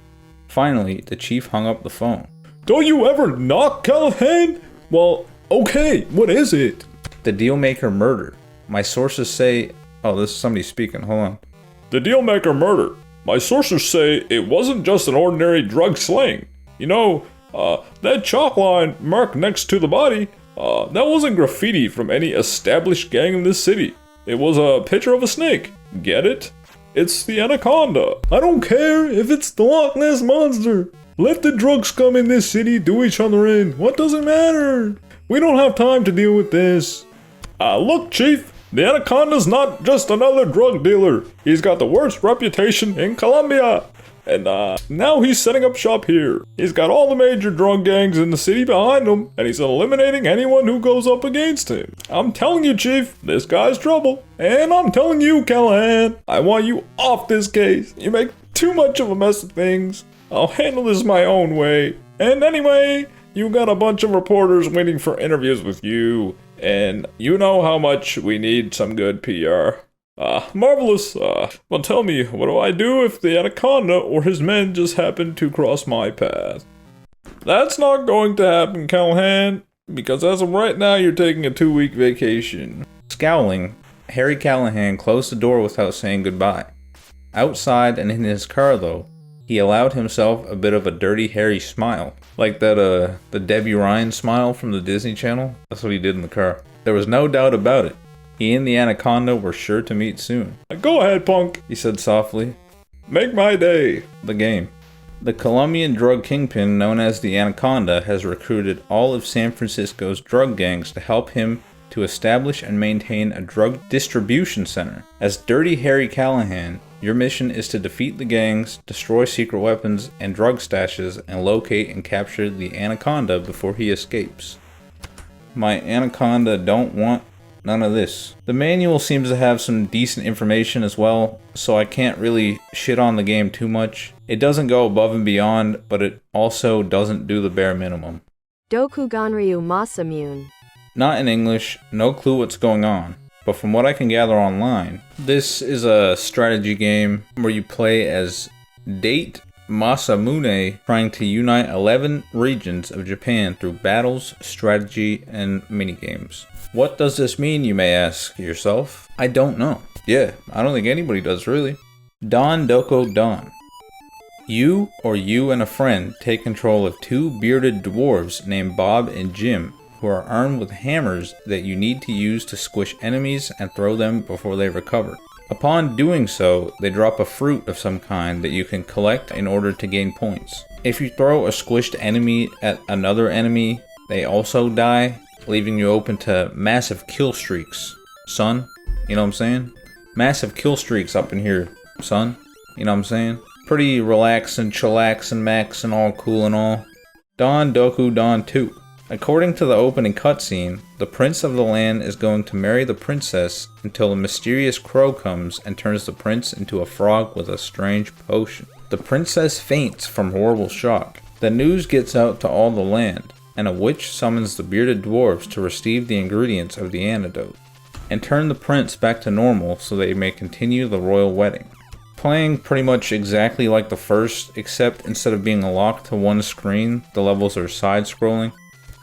Finally, the chief hung up the phone. Don't you ever knock, Callahan? Well, okay, what is it? The Dealmaker murder. My sources say... Oh, this is somebody speaking, hold on. The Dealmaker murder. My sources say it wasn't just an ordinary drug sling. You know, that chalk line marked next to the body, that wasn't graffiti from any established gang in this city. It was a picture of a snake. Get it? It's the anaconda. I don't care if it's the Loch Ness Monster. Let the drug scum in this city do each other in. What does it matter? We don't have time to deal with this. Look, Chief. The anaconda's not just another drug dealer. He's got the worst reputation in Colombia. And now he's setting up shop here. He's got all the major drug gangs in the city behind him, and he's eliminating anyone who goes up against him. I'm telling you, Chief, this guy's trouble. And I'm telling you, Callahan, I want you off this case. You make too much of a mess of things. I'll handle this my own way. And anyway, you got a bunch of reporters waiting for interviews with you, and you know how much we need some good PR. Marvelous. Well, tell me, what do I do if the anaconda or his men just happen to cross my path? That's not going to happen, Callahan, because as of right now, you're taking a 2-week vacation. Scowling, Harry Callahan closed the door without saying goodbye. Outside and in his car, though, he allowed himself a bit of a Dirty Harry smile. Like that, the Debbie Ryan smile from the Disney Channel. That's what he did in the car. There was no doubt about it. He and the anaconda were sure to meet soon. Go ahead, punk, he said softly. Make my day. The game. The Colombian drug kingpin known as the Anaconda has recruited all of San Francisco's drug gangs to help him to establish and maintain a drug distribution center. As Dirty Harry Callahan, your mission is to defeat the gangs, destroy secret weapons and drug stashes, and locate and capture the Anaconda before he escapes. My Anaconda don't want none of this. The manual seems to have some decent information as well, so I can't really shit on the game too much. It doesn't go above and beyond, but it also doesn't do the bare minimum. Dokuganryu Masamune. Not in English, no clue what's going on, but from what I can gather online, this is a strategy game where you play as Date Masamune trying to unite 11 regions of Japan through battles, strategy, and minigames. What does this mean, you may ask yourself? I don't know. Yeah, I don't think anybody does really. Don Doko Don. You or you and a friend take control of 2 bearded dwarves named Bob and Jim, who are armed with hammers that you need to use to squish enemies and throw them before they recover. Upon doing so, they drop a fruit of some kind that you can collect in order to gain points. If you throw a squished enemy at another enemy, they also die, leaving you open to massive kill streaks. Son, you know what I'm saying? Massive kill streaks up in here, son. You know what I'm saying? Pretty relaxing, chillaxing, max and all cool and all. Don Doku Don 2. According to the opening cutscene, the prince of the land is going to marry the princess until a mysterious crow comes and turns the prince into a frog with a strange potion. The princess faints from horrible shock. The news gets out to all the land, and a witch summons the bearded dwarves to receive the ingredients of the antidote, and turn the prince back to normal so they may continue the royal wedding. Playing pretty much exactly like the first, except instead of being locked to one screen, the levels are side-scrolling.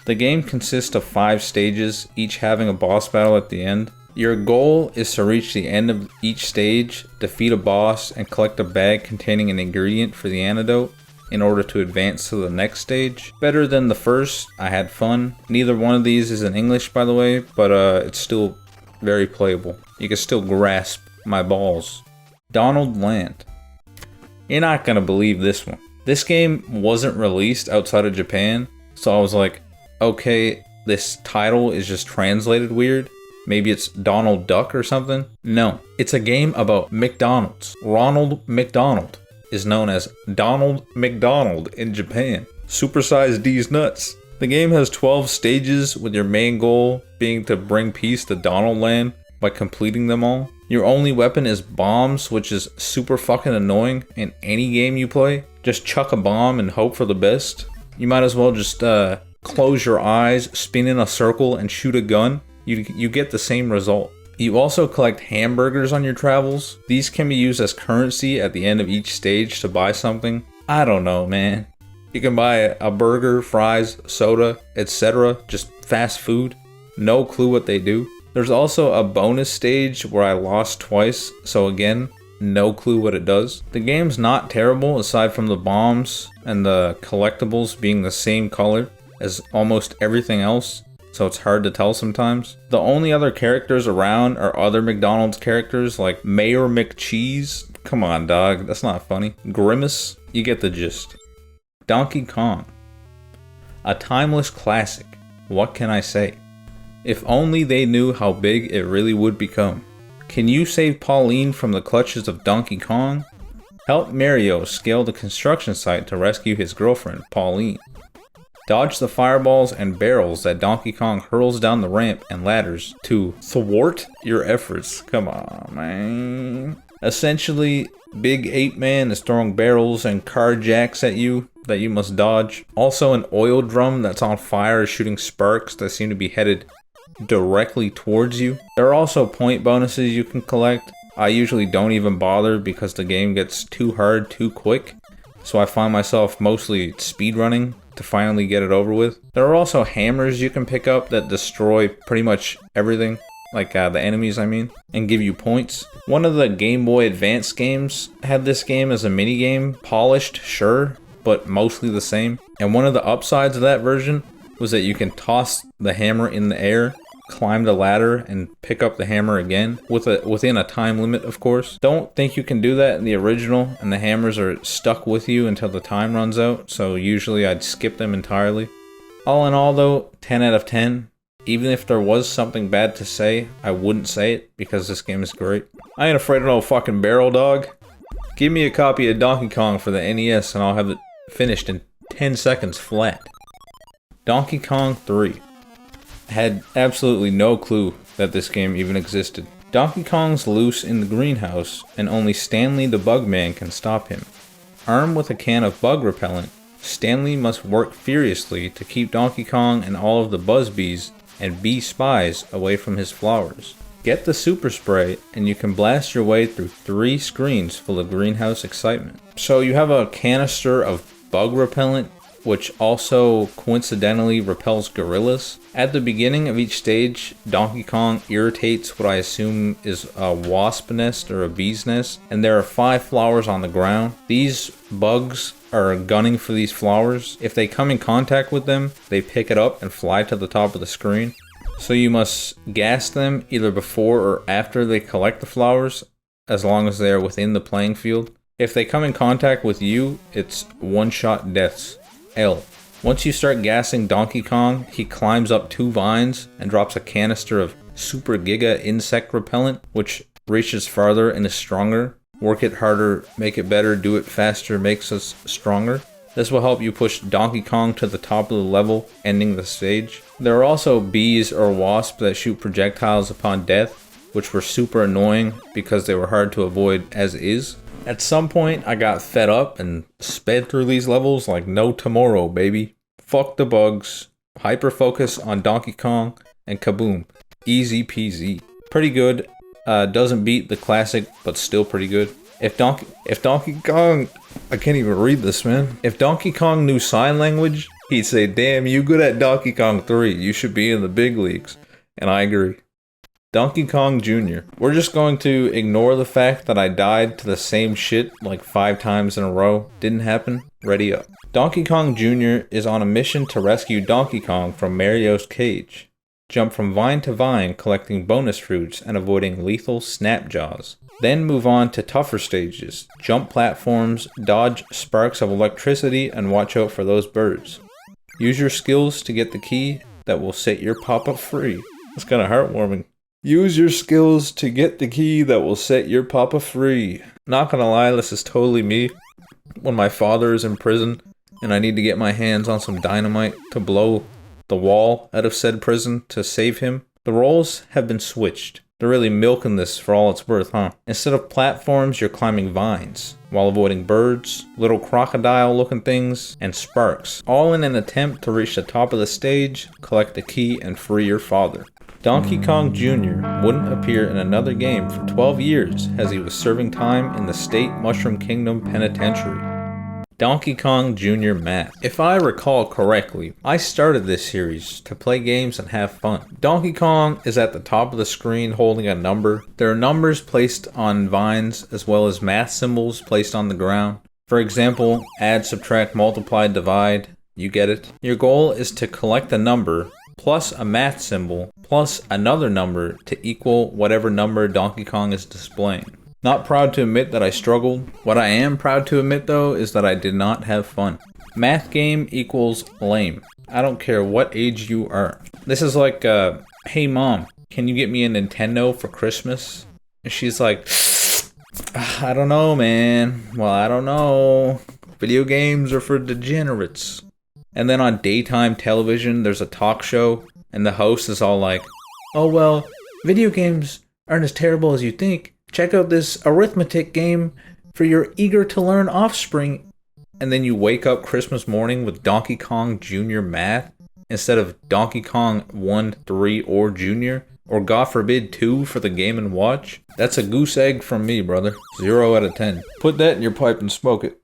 The game consists of 5 stages, each having a boss battle at the end. Your goal is to reach the end of each stage, defeat a boss, and collect a bag containing an ingredient for the antidote in order to advance to the next stage. Better than the first, I had fun. Neither one of these is in English, by the way, but it's still very playable. You can still grasp my balls. Donald Land. You're not gonna believe this one. This game wasn't released outside of Japan, so I was like, okay, this title is just translated weird. Maybe it's Donald Duck or something. No, it's a game about McDonald's. Ronald McDonald is known as Donald McDonald in Japan. Supersize D's nuts. The game has 12 stages, with your main goal being to bring peace to Donald Land by completing them all. Your only weapon is bombs, which is super fucking annoying in any game you play. Just chuck a bomb and hope for the best. You might as well just close your eyes, spin in a circle, and shoot a gun. You get the same result. You also collect hamburgers on your travels. These can be used as currency at the end of each stage to buy something. I don't know, man. You can buy a burger, fries, soda, etc. Just fast food. No clue what they do. There's also a bonus stage where I lost twice, so again, no clue what it does. The game's not terrible aside from the bombs and the collectibles being the same color as almost everything else. so it's hard to tell sometimes. The only other characters around are other McDonald's characters like Mayor McCheese. Come on, dog, that's not funny. Grimace, you get the gist. Donkey Kong. A timeless classic. What can I say? If only they knew how big it really would become. Can you save Pauline from the clutches of Donkey Kong? Help Mario scale the construction site to rescue his girlfriend, Pauline. Dodge the fireballs and barrels that Donkey Kong hurls down the ramp and ladders to thwart your efforts. Come on, man. Essentially, Big Ape Man is throwing barrels and car jacks at you that you must dodge. Also, an oil drum that's on fire is shooting sparks that seem to be headed directly towards you. There are also point bonuses you can collect. I usually don't even bother because the game gets too hard too quick, so I find myself mostly speedrunning to finally get it over with. There are also hammers you can pick up that destroy pretty much everything, like the enemies I mean, and give you points. One of the Game Boy Advance games had this game as a mini game, polished, sure, but mostly the same. And one of the upsides of that version was that you can toss the hammer in the air, climb the ladder, and pick up the hammer again, within a time limit, of course. Don't think you can do that in the original, and the hammers are stuck with you until the time runs out, so usually I'd skip them entirely. All in all though, 10 out of 10. Even if there was something bad to say, I wouldn't say it, because this game is great. I ain't afraid of no fucking barrel, dog. Give me a copy of Donkey Kong for the NES and I'll have it finished in 10 seconds flat. Donkey Kong 3. I had absolutely no clue that this game even existed. Donkey Kong's loose in the greenhouse, and only Stanley the Bugman can stop him. Armed with a can of bug repellent, Stanley must work furiously to keep Donkey Kong and all of the Buzzbees and bee spies away from his flowers. Get the super spray and you can blast your way through 3 screens full of greenhouse excitement. So you have a canister of bug repellent, which also coincidentally repels gorillas. At the beginning of each stage, Donkey Kong irritates what I assume is a wasp nest or a bee's nest, and there are 5 flowers on the ground. These bugs are gunning for these flowers. If they come in contact with them, they pick it up and fly to the top of the screen. So you must gas them either before or after they collect the flowers, as long as they are within the playing field. If they come in contact with you, it's one-shot deaths. L. Once you start gassing Donkey Kong, he climbs up 2 vines and drops a canister of Super Giga Insect Repellent, which reaches farther and is stronger. Work it harder, make it better, do it faster, makes us stronger. This will help you push Donkey Kong to the top of the level, ending the stage. There are also bees or wasps that shoot projectiles upon death, which were super annoying because they were hard to avoid as is. At some point, I got fed up and sped through these levels like no tomorrow, baby. Fuck the bugs, hyper focus on Donkey Kong, and kaboom. Easy peasy. Pretty good. Doesn't beat the classic, but still pretty good. If Donkey Kong, I can't even read this, man. If Donkey Kong knew sign language, he'd say, "Damn, you good at Donkey Kong 3. You should be in the big leagues." And I agree. Donkey Kong Jr. We're just going to ignore the fact that I died to the same shit like 5 times in a row. Didn't happen. Ready up. Donkey Kong Jr. is on a mission to rescue Donkey Kong from Mario's cage. Jump from vine to vine, collecting bonus fruits and avoiding lethal snap jaws. Then move on to tougher stages. Jump platforms, dodge sparks of electricity, and watch out for those birds. Use your skills to get the key that will set your papa free. That's kind of heartwarming. Use your skills to get the key that will set your papa free. Not gonna lie, this is totally me. When my father is in prison and I need to get my hands on some dynamite to blow the wall out of said prison to save him. The roles have been switched. They're really milking this for all it's worth, huh? Instead of platforms, you're climbing vines, while avoiding birds, little crocodile-looking things, and sparks, all in an attempt to reach the top of the stage, collect the key, and free your father. Donkey Kong Jr. wouldn't appear in another game for 12 years as he was serving time in the State Mushroom Kingdom Penitentiary. Donkey Kong Jr. Math. If I recall correctly, I started this series to play games and have fun. Donkey Kong is at the top of the screen holding a number. There are numbers placed on vines as well as math symbols placed on the ground. For example, add, subtract, multiply, divide. You get it. Your goal is to collect a number plus a math symbol, plus another number to equal whatever number Donkey Kong is displaying. Not proud to admit that I struggled. What I am proud to admit though is that I did not have fun. Math game equals lame. I don't care what age you are. This is like, hey mom, can you get me a Nintendo for Christmas? And she's like, I don't know, man. Well, I don't know. Video games are for degenerates. And then on daytime television, there's a talk show, and the host is all like, oh well, video games aren't as terrible as you think. Check out this arithmetic game for your eager-to-learn offspring. And then you wake up Christmas morning with Donkey Kong Jr. Math instead of Donkey Kong 1, 3, or Junior, or God forbid 2 for the Game & Watch. That's a goose egg from me, brother. 0 out of 10. Put that in your pipe and smoke it.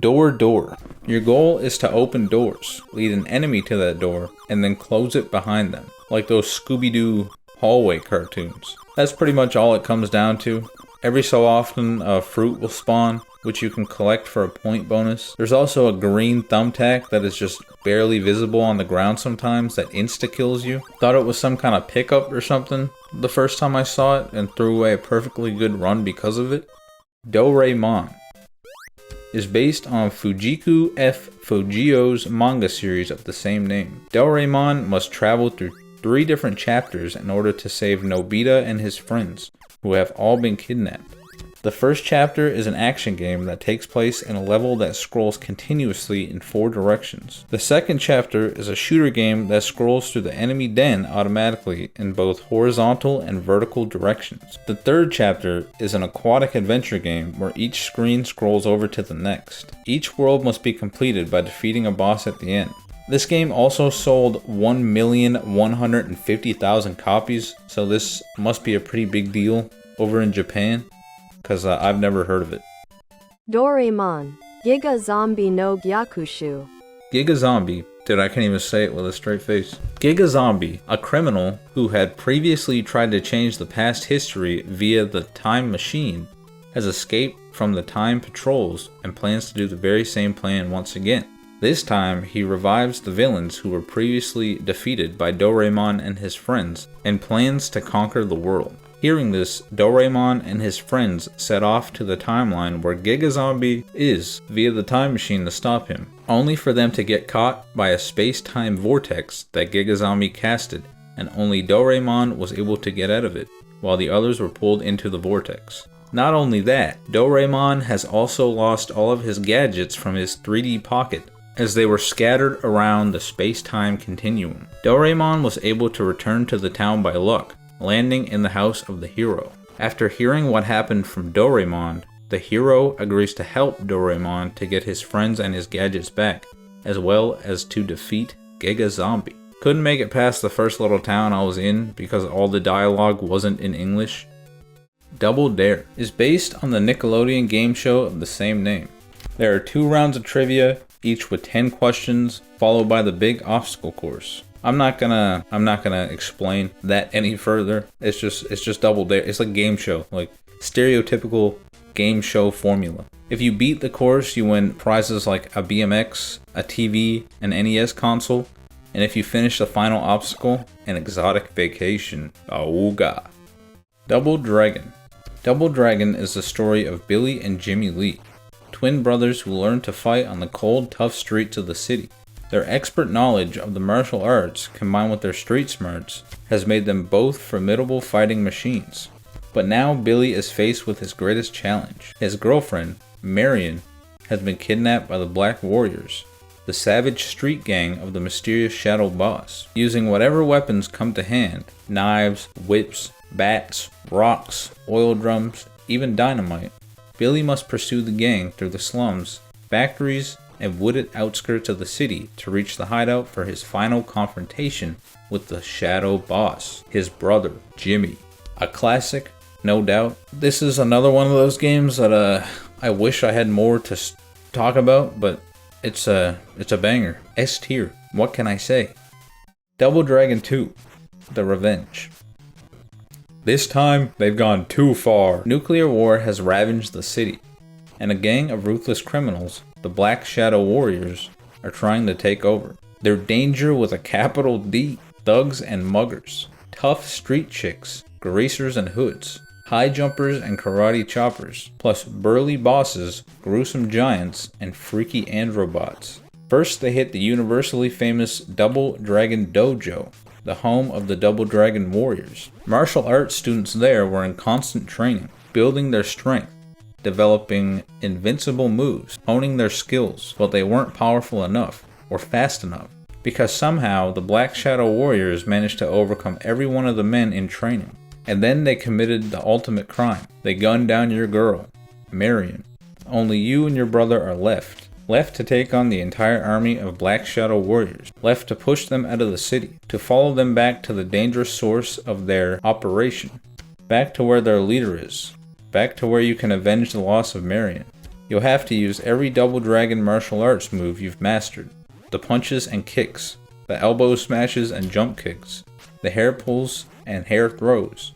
Door. Your goal is to open doors, lead an enemy to that door, and then close it behind them, like those Scooby-Doo hallway cartoons. That's pretty much all it comes down to. Every so often, a fruit will spawn, which you can collect for a point bonus. There's also a green thumbtack that is just barely visible on the ground sometimes that insta-kills you. Thought it was some kind of pickup or something the first time I saw it and threw away a perfectly good run because of it. Doraemon is based on Fujiku F. Fujio's manga series of the same name. Doraemon must travel through 3 different chapters in order to save Nobita and his friends, who have all been kidnapped. The first chapter is an action game that takes place in a level that scrolls continuously in 4 directions. The second chapter is a shooter game that scrolls through the enemy den automatically in both horizontal and vertical directions. The third chapter is an aquatic adventure game where each screen scrolls over to the next. Each world must be completed by defeating a boss at the end. This game also sold 1,150,000 copies, so this must be a pretty big deal over in Japan, because I've never heard of it. Doraemon, Giga Zombie no Gyakushu. Giga Zombie, dude, I can't even say it with a straight face. Giga Zombie, a criminal who had previously tried to change the past history via the time machine, has escaped from the time patrols and plans to do the very same plan once again. This time, he revives the villains who were previously defeated by Doraemon and his friends, and plans to conquer the world. Hearing this, Doraemon and his friends set off to the timeline where Giga Zombie is via the time machine to stop him, only for them to get caught by a space-time vortex that Giga Zombie casted, and only Doraemon was able to get out of it, while the others were pulled into the vortex. Not only that, Doraemon has also lost all of his gadgets from his 3D pocket, as they were scattered around the space-time continuum. Doraemon was able to return to the town by luck, landing in the house of the hero. After hearing what happened from Doraemon, the hero agrees to help Doraemon to get his friends and his gadgets back, as well as to defeat Giga Zombie. Couldn't make it past the first little town I was in because all the dialogue wasn't in English. Double Dare is based on the Nickelodeon game show of the same name. There are 2 rounds of trivia, each with 10 questions, followed by the big obstacle course. I'm not gonna explain that any further. It's just Double Dare. It's like game show, like stereotypical game show formula. If you beat the course, you win prizes like a BMX, a TV, an NES console, and if you finish the final obstacle, an exotic vacation. Auga. Double Dragon. Double Dragon is the story of Billy and Jimmy Lee, twin brothers who learn to fight on the cold, tough streets of the city. Their expert knowledge of the martial arts, combined with their street smarts, has made them both formidable fighting machines. But now Billy is faced with his greatest challenge. His girlfriend, Marion, has been kidnapped by the Black Warriors, the savage street gang of the mysterious Shadow Boss. Using whatever weapons come to hand, knives, whips, bats, rocks, oil drums, even dynamite, Billy must pursue the gang through the slums, factories, and wooded outskirts of the city to reach the hideout for his final confrontation with the Shadow Boss, his brother, Jimmy. A classic, no doubt. This is another one of those games that I wish I had more to talk about, but it's a banger. S tier. What can I say? Double Dragon 2, The Revenge. This time, they've gone too far. Nuclear war has ravaged the city, and a gang of ruthless criminals, the Black Shadow Warriors, are trying to take over. They're danger with a capital D. thugs and muggers, tough street chicks, greasers and hoods, high jumpers and karate choppers, plus burly bosses, gruesome giants, and freaky androbots. First, they hit the universally famous Double Dragon Dojo, the home of the Double Dragon Warriors. Martial arts students there were in constant training, building their strength, developing invincible moves, honing their skills, but they weren't powerful enough or fast enough, because somehow the Black Shadow Warriors managed to overcome every one of the men in training. And then they committed the ultimate crime. They gunned down your girl, Marion. Only you and your brother are left. Left to take on the entire army of Black Shadow Warriors. Left to push them out of the city. To follow them back to the dangerous source of their operation. Back to where their leader is. Back to where you can avenge the loss of Marion. You'll have to use every Double Dragon martial arts move you've mastered. The punches and kicks. The elbow smashes and jump kicks. The hair pulls and hair throws.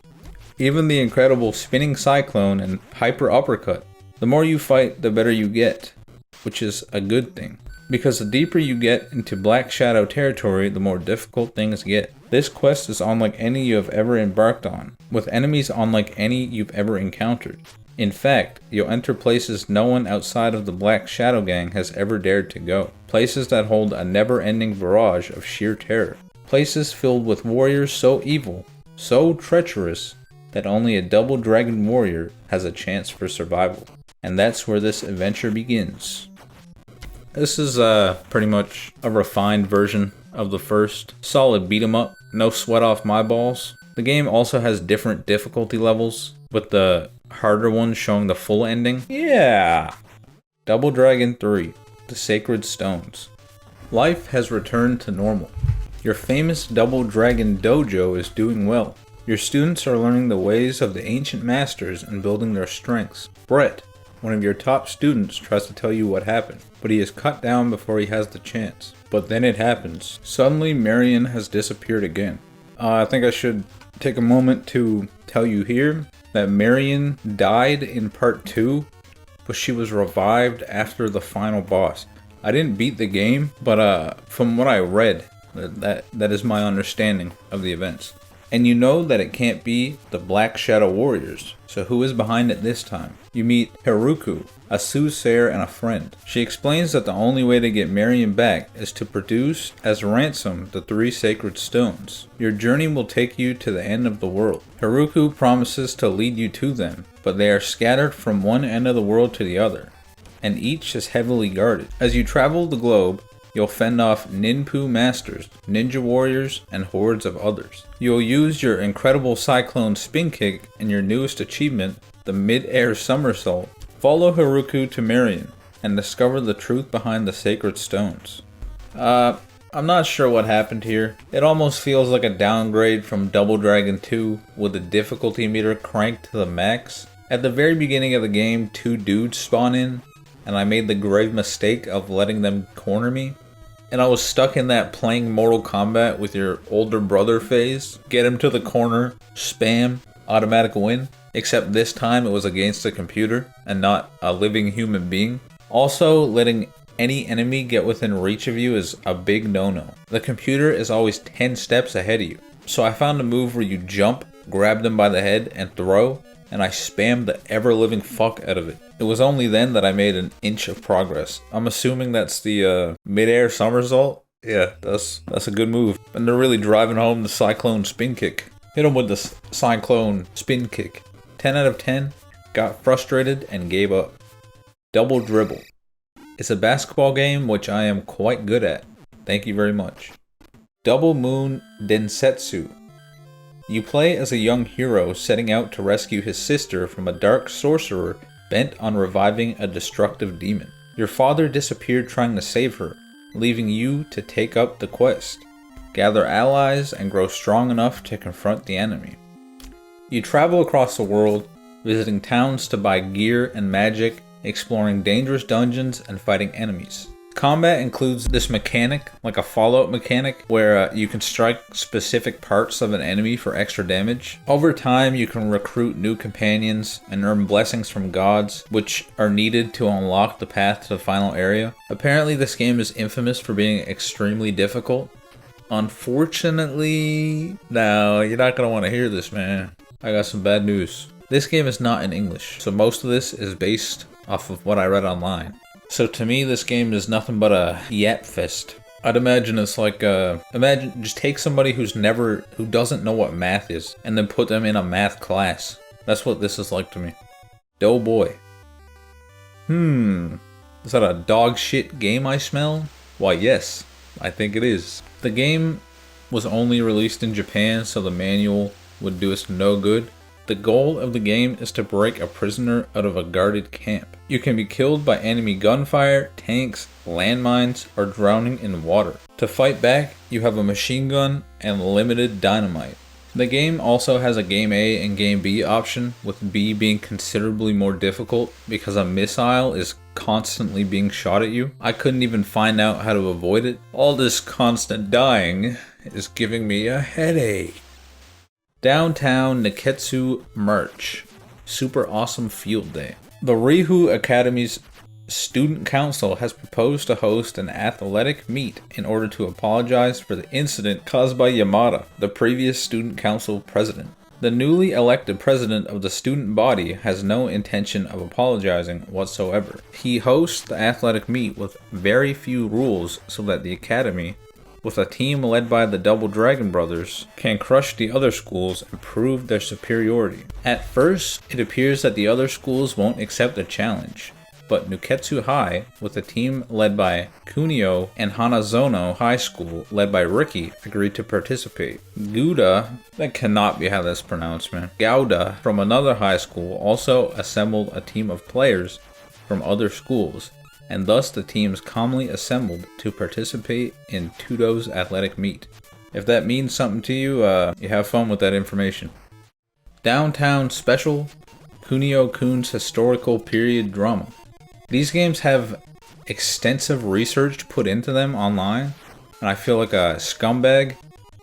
Even the incredible spinning cyclone and hyper uppercut. The more you fight, the better you get, which is a good thing. Because the deeper you get into Black Shadow territory, the more difficult things get. This quest is unlike any you have ever embarked on, with enemies unlike any you've ever encountered. In fact, you'll enter places no one outside of the Black Shadow Gang has ever dared to go. Places that hold a never-ending barrage of sheer terror. Places filled with warriors so evil, so treacherous, that only a Double Dragon Warrior has a chance for survival. And that's where this adventure begins. This is pretty much a refined version of the first. Solid beat 'em up, no sweat off my balls. The game also has different difficulty levels, with the harder ones showing the full ending. Yeah! Double Dragon 3, The Sacred Stones. Life has returned to normal. Your famous Double Dragon Dojo is doing well. Your students are learning the ways of the ancient masters and building their strengths. Brett, one of your top students, tries to tell you what happened, but he is cut down before he has the chance. But then it happens. Suddenly, Marion has disappeared again. I think I should take a moment to tell you here that Marion died in part 2, but she was revived after the final boss. I didn't beat the game, but from what I read, that is my understanding of the events. And you know that it can't be the Black Shadow Warriors, so who is behind it this time? You meet Haruko, a soothsayer and a friend. She explains that the only way to get Marion back is to produce as ransom the 3 sacred stones. Your journey will take you to the end of the world. Haruko promises to lead you to them, but they are scattered from one end of the world to the other, and each is heavily guarded. As you travel the globe, you'll fend off ninpu masters, ninja warriors, and hordes of others. You'll use your incredible cyclone spin kick and your newest achievement, the mid-air somersault. Follow Haruko to Marion and discover the truth behind the sacred stones. I'm not sure what happened here. It almost feels like a downgrade from Double Dragon 2 with the difficulty meter cranked to the max. At the very beginning of the game, 2 dudes spawn in, and I made the grave mistake of letting them corner me. And I was stuck in that playing Mortal Kombat with your older brother phase. Get him to the corner, spam, automatic win. Except this time it was against a computer and not a living human being. Also, letting any enemy get within reach of you is a big no-no. The computer is always 10 steps ahead of you. So I found a move where you jump, grab them by the head, and throw. And I spammed the ever-living fuck out of it. It was only then that I made an inch of progress. I'm assuming that's the mid-air somersault. Yeah, that's a good move. And they're really driving home the cyclone spin kick. Hit him with the cyclone spin kick. 10 out of 10. Got frustrated and gave up. Double Dribble. It's a basketball game which I am quite good at. Thank you very much. Double Moon Densetsu. You play as a young hero setting out to rescue his sister from a dark sorcerer bent on reviving a destructive demon. Your father disappeared trying to save her, leaving you to take up the quest. Gather allies and grow strong enough to confront the enemy. You travel across the world, visiting towns to buy gear and magic, exploring dangerous dungeons and fighting enemies. Combat includes this mechanic, like a Fallout mechanic, where you can strike specific parts of an enemy for extra damage. Over time, you can recruit new companions and earn blessings from gods, which are needed to unlock the path to the final area. Apparently, this game is infamous for being extremely difficult. Unfortunately, no, you're not gonna want to hear this, man. I got some bad news. This game is not in English, so most of this is based off of what I read online. So to me, this game is nothing but a yap fest. I'd imagine it's like imagine just take somebody who doesn't know what math is, and then put them in a math class. That's what this is like to me. Oh boy. Is that a dog shit game I smell? Why yes, I think it is. The game was only released in Japan, so the manual would do us no good. The goal of the game is to break a prisoner out of a guarded camp. You can be killed by enemy gunfire, tanks, landmines, or drowning in water. To fight back, you have a machine gun and limited dynamite. The game also has a Game A and Game B option, with B being considerably more difficult because a missile is constantly being shot at you. I couldn't even find out how to avoid it. All this constant dying is giving me a headache. Downtown Niketsu merch. Super awesome field day. The Rihu Academy's Student Council has proposed to host an athletic meet in order to apologize for the incident caused by Yamada, the previous Student Council president. The newly elected president of the student body has no intention of apologizing whatsoever. He hosts the athletic meet with very few rules so that the academy, with a team led by the Double Dragon Brothers, can crush the other schools and prove their superiority. At first, it appears that the other schools won't accept the challenge, but Nuketsu High, with a team led by Kunio, and Hanazono High School, led by Ricky, agreed to participate. Gouda, that cannot be how that's pronounced, man. Gouda, from another high school, also assembled a team of players from other schools, and thus the teams calmly assembled to participate in Tudo's athletic meet. If that means something to you, you have fun with that information. Downtown Special, Kunio-kun's historical period drama. These games have extensive research put into them online, and I feel like a scumbag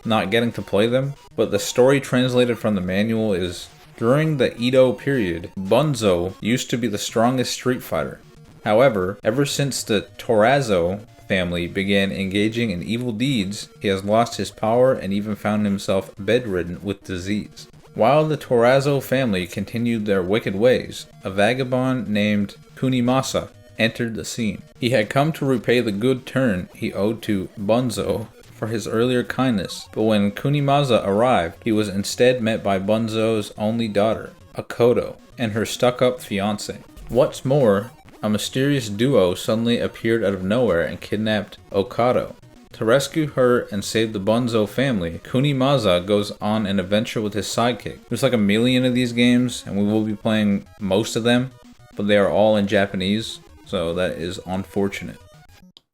not getting to play them, but the story translated from the manual is, during the Edo period, Bunzo used to be the strongest street fighter. However, ever since the Torazo family began engaging in evil deeds, he has lost his power and even found himself bedridden with disease. While the Torazo family continued their wicked ways, a vagabond named Kunimasa entered the scene. He had come to repay the good turn he owed to Bunzo for his earlier kindness, but when Kunimasa arrived, he was instead met by Bunzo's only daughter, Akoto, and her stuck-up fiancé. What's more, a mysterious duo suddenly appeared out of nowhere and kidnapped Okado. To rescue her and save the Bunzo family, Kunimasa goes on an adventure with his sidekick. There's like a million of these games, and we will be playing most of them, but they are all in Japanese, so that is unfortunate.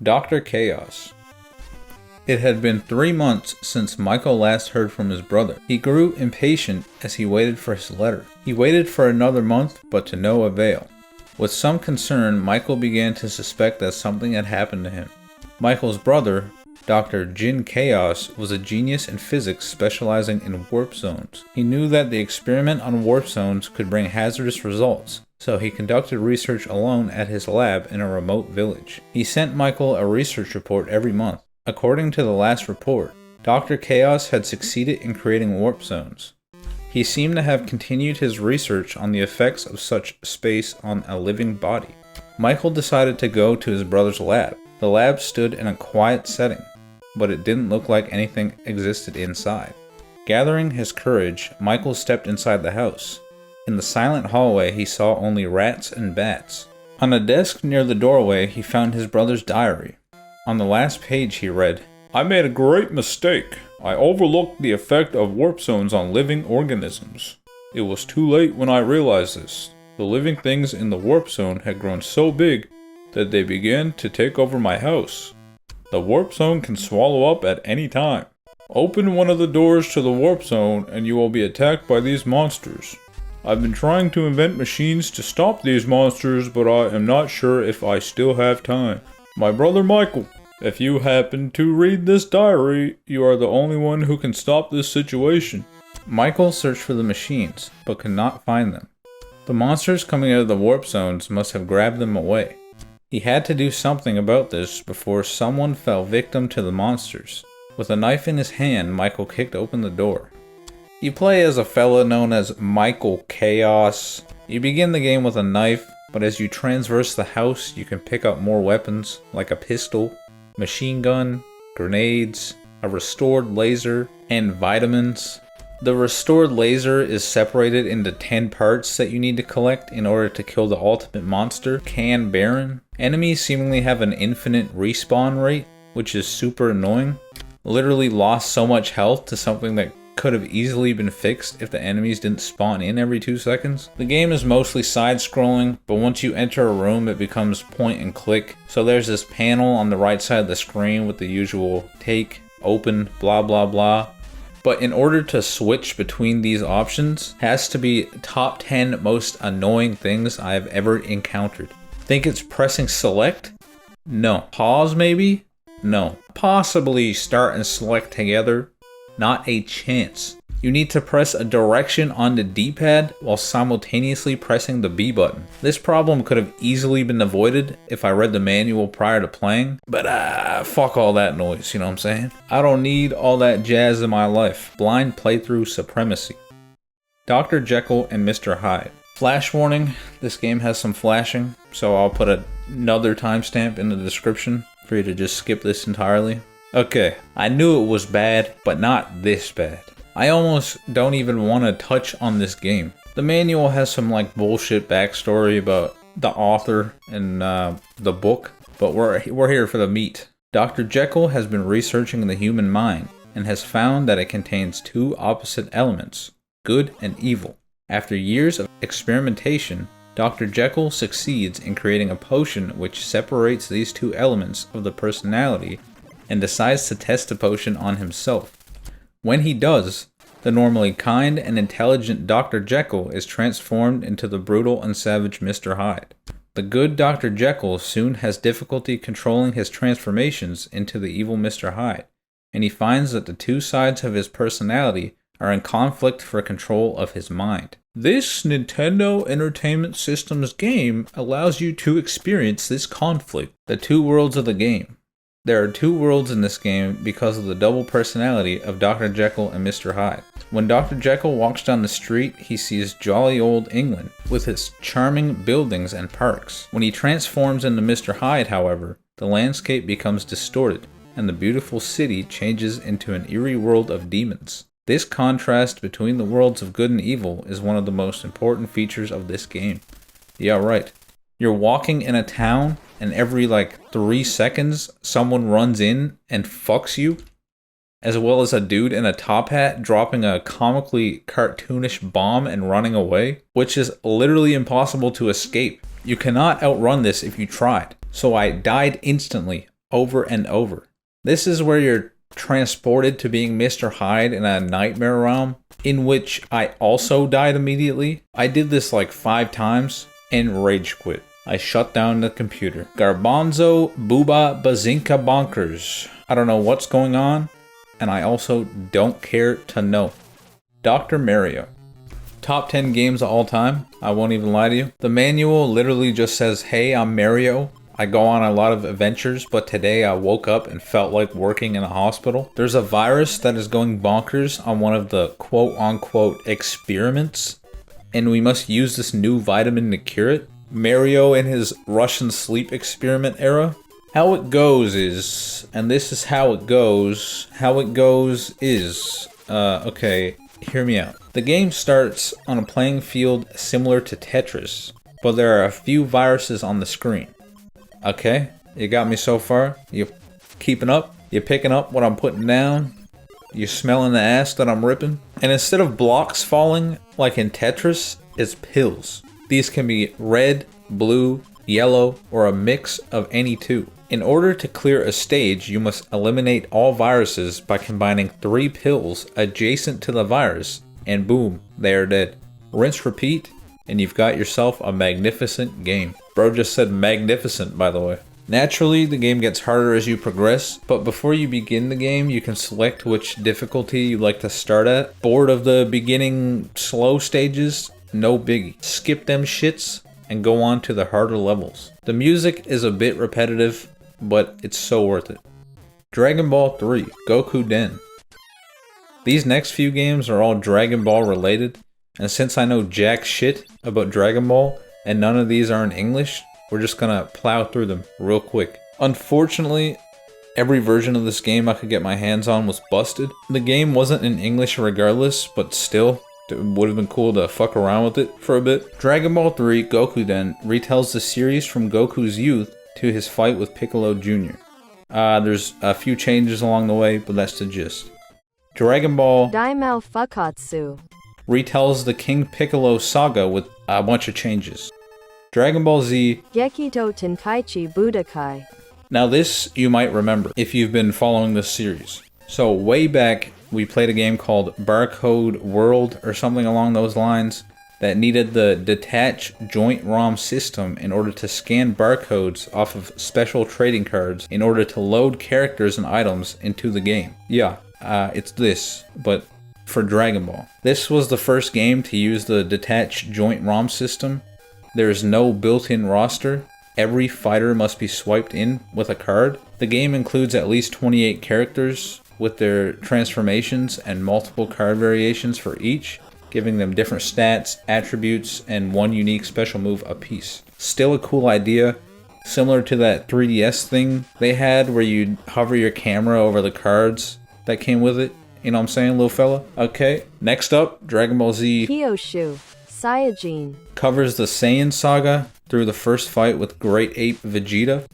Dr. Chaos. It had been 3 months since Michael last heard from his brother. He grew impatient as he waited for his letter. He waited for another month, but to no avail. With some concern, Michael began to suspect that something had happened to him. Michael's brother, Dr. Jin Chaos, was a genius in physics specializing in warp zones. He knew that the experiment on warp zones could bring hazardous results, so he conducted research alone at his lab in a remote village. He sent Michael a research report every month. According to the last report, Dr. Chaos had succeeded in creating warp zones. He seemed to have continued his research on the effects of such space on a living body. Michael decided to go to his brother's lab. The lab stood in a quiet setting, but it didn't look like anything existed inside. Gathering his courage, Michael stepped inside the house. In the silent hallway, he saw only rats and bats. On a desk near the doorway, he found his brother's diary. On the last page, he read, I made a great mistake. I overlooked the effect of warp zones on living organisms. It was too late when I realized this. The living things in the warp zone had grown so big that they began to take over my house. The warp zone can swallow up at any time. Open one of the doors to the warp zone and you will be attacked by these monsters. I've been trying to invent machines to stop these monsters, but I am not sure if I still have time. My brother Michael, if you happen to read this diary, you are the only one who can stop this situation. Michael searched for the machines, but could not find them. The monsters coming out of the warp zones must have grabbed them away. He had to do something about this before someone fell victim to the monsters. With a knife in his hand, Michael kicked open the door. You play as a fella known as Michael Chaos. You begin the game with a knife, but as you transverse the house, you can pick up more weapons like a pistol, machine gun, grenades, a restored laser, and vitamins. The restored laser is separated into 10 parts that you need to collect in order to kill the ultimate monster, Can Baron. Enemies seemingly have an infinite respawn rate, which is super annoying. Literally lost so much health to something that could have easily been fixed if the enemies didn't spawn in every 2 seconds. The game is mostly side-scrolling, but once you enter a room it becomes point and click. So there's this panel on the right side of the screen with the usual take, open, blah blah blah. But in order to switch between these options, has to be top 10 most annoying things I have ever encountered. Think it's pressing select? No. Pause maybe? No. Possibly start and select together? Not a chance. You need to press a direction on the D-pad while simultaneously pressing the B button. This problem could have easily been avoided if I read the manual prior to playing, but fuck all that noise, you know what I'm saying? I don't need all that jazz in my life. Blind playthrough supremacy. Dr. Jekyll and Mr. Hyde. Flash warning, this game has some flashing, so I'll put another timestamp in the description for you to just skip this entirely. Okay, I knew it was bad, but not this bad. I almost don't even want to touch on this game. The manual has some like bullshit backstory about the author and the book, but we're here for the meat. Dr. Jekyll has been researching the human mind and has found that it contains 2 opposite elements, good and evil. After years of experimentation, Dr. Jekyll succeeds in creating a potion which separates these 2 elements of the personality and decides to test the potion on himself. When he does, the normally kind and intelligent Dr. Jekyll is transformed into the brutal and savage Mr. Hyde. The good Dr. Jekyll soon has difficulty controlling his transformations into the evil Mr. Hyde, and he finds that the 2 sides of his personality are in conflict for control of his mind. This Nintendo Entertainment System's game allows you to experience this conflict. The 2 worlds of the game. There are 2 worlds in this game because of the double personality of Dr. Jekyll and Mr. Hyde. When Dr. Jekyll walks down the street, he sees jolly old England with its charming buildings and parks. When he transforms into Mr. Hyde, however, the landscape becomes distorted and the beautiful city changes into an eerie world of demons. This contrast between the worlds of good and evil is one of the most important features of this game. Yeah, right. You're walking in a town and every like 3 seconds someone runs in and fucks you, as well as a dude in a top hat dropping a comically cartoonish bomb and running away, which is literally impossible to escape. You cannot outrun this if you tried, so I died instantly, over and over. This is where you're transported to being Mr. Hyde in a nightmare realm, in which I also died immediately. I did this like 5 times and rage quit. I shut down the computer. Garbanzo Booba Bazinka Bonkers. I don't know what's going on, and I also don't care to know. Dr. Mario. Top 10 games of all time. I won't even lie to you. The manual literally just says, hey, I'm Mario. I go on a lot of adventures, but today I woke up and felt like working in a hospital. There's a virus that is going bonkers on one of the quote-unquote experiments, and we must use this new vitamin to cure it. Mario in his Russian sleep experiment era. How it goes is, and this is how it goes is, okay, hear me out. The game starts on a playing field similar to Tetris, but there are a few viruses on the screen. Okay, you got me so far? You keeping up? You picking up what I'm putting down? You smelling the ass that I'm ripping? And instead of blocks falling like in Tetris, it's pills. These can be red, blue, yellow, or a mix of any 2. In order to clear a stage, you must eliminate all viruses by combining 3 pills adjacent to the virus, and boom, they are dead. Rinse, repeat, and you've got yourself a magnificent game. Bro just said magnificent, by the way. Naturally, the game gets harder as you progress, but before you begin the game, you can select which difficulty you'd like to start at. Bored of the beginning slow stages? No biggie. Skip them shits and go on to the harder levels. The music is a bit repetitive, but it's so worth it. Dragon Ball 3, Goku Den. These next few games are all Dragon Ball related, and since I know jack shit about Dragon Ball, and none of these are in English, we're just gonna plow through them real quick. Unfortunately, every version of this game I could get my hands on was busted. The game wasn't in English regardless, but still, it would have been cool to fuck around with it for a bit. Dragon Ball 3 Goku Den retells the series from Goku's youth to his fight with Piccolo Jr. There's a few changes along the way, but that's the gist. Dragon Ball Daimao Fukatsu retells the King Piccolo saga with a bunch of changes. Dragon Ball Z Gekito Tenkaichi Budokai. Now this you might remember if you've been following this series. So way back we played a game called Barcode World or something along those lines that needed the detach joint ROM system in order to scan barcodes off of special trading cards in order to load characters and items into the game. Yeah, it's this, but for Dragon Ball. This was the first game to use the detach joint ROM system. There is no built-in roster. Every fighter must be swiped in with a card. The game includes at least 28 characters with their transformations and multiple card variations for each, giving them different stats, attributes, and one unique special move apiece. Still a cool idea, similar to that 3DS thing they had where you'd hover your camera over the cards that came with it. You know what I'm saying, little fella? Okay, next up, Dragon Ball Z Kyoshu Saiyajin covers the Saiyan saga through the first fight with Great Ape Vegeta.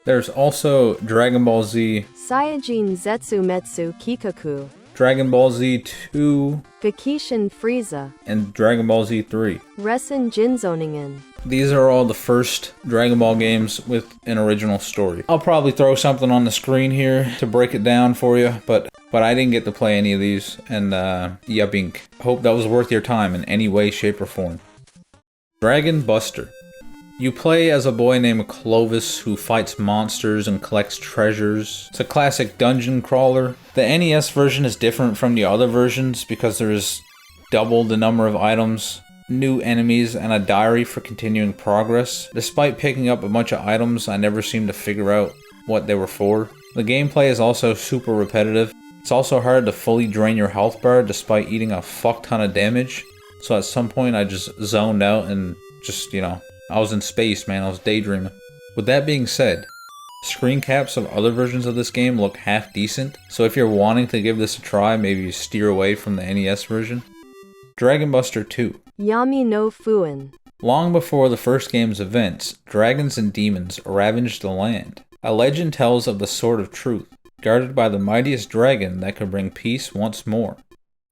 There's also Dragon Ball Z Saiyajin Zetsumetsu Kikaku Dragon Ball Z 2 Gakishin Frieza and Dragon Ball Z 3. Resen Jinzoningen. These are all the first Dragon Ball games with an original story. I'll probably throw something on the screen here to break it down for you, but I didn't get to play any of these, and yubbink. Hope that was worth your time in any way, shape, or form. Dragon Buster. You play as a boy named Clovis who fights monsters and collects treasures. It's a classic dungeon crawler. The NES version is different from the other versions because there's double the number of items, new enemies, and a diary for continuing progress. Despite picking up a bunch of items, I never seemed to figure out what they were for. The gameplay is also super repetitive. It's also hard to fully drain your health bar despite eating a fuck ton of damage. So at some point I just zoned out and just, I was in space, man. I was daydreaming. With that being said, screen caps of other versions of this game look half decent, so if you're wanting to give this a try, maybe you steer away from the NES version. Dragon Buster 2. Yami no Fuin. Long before the first game's events, dragons and demons ravaged the land. A legend tells of the Sword of Truth, guarded by the mightiest dragon that could bring peace once more.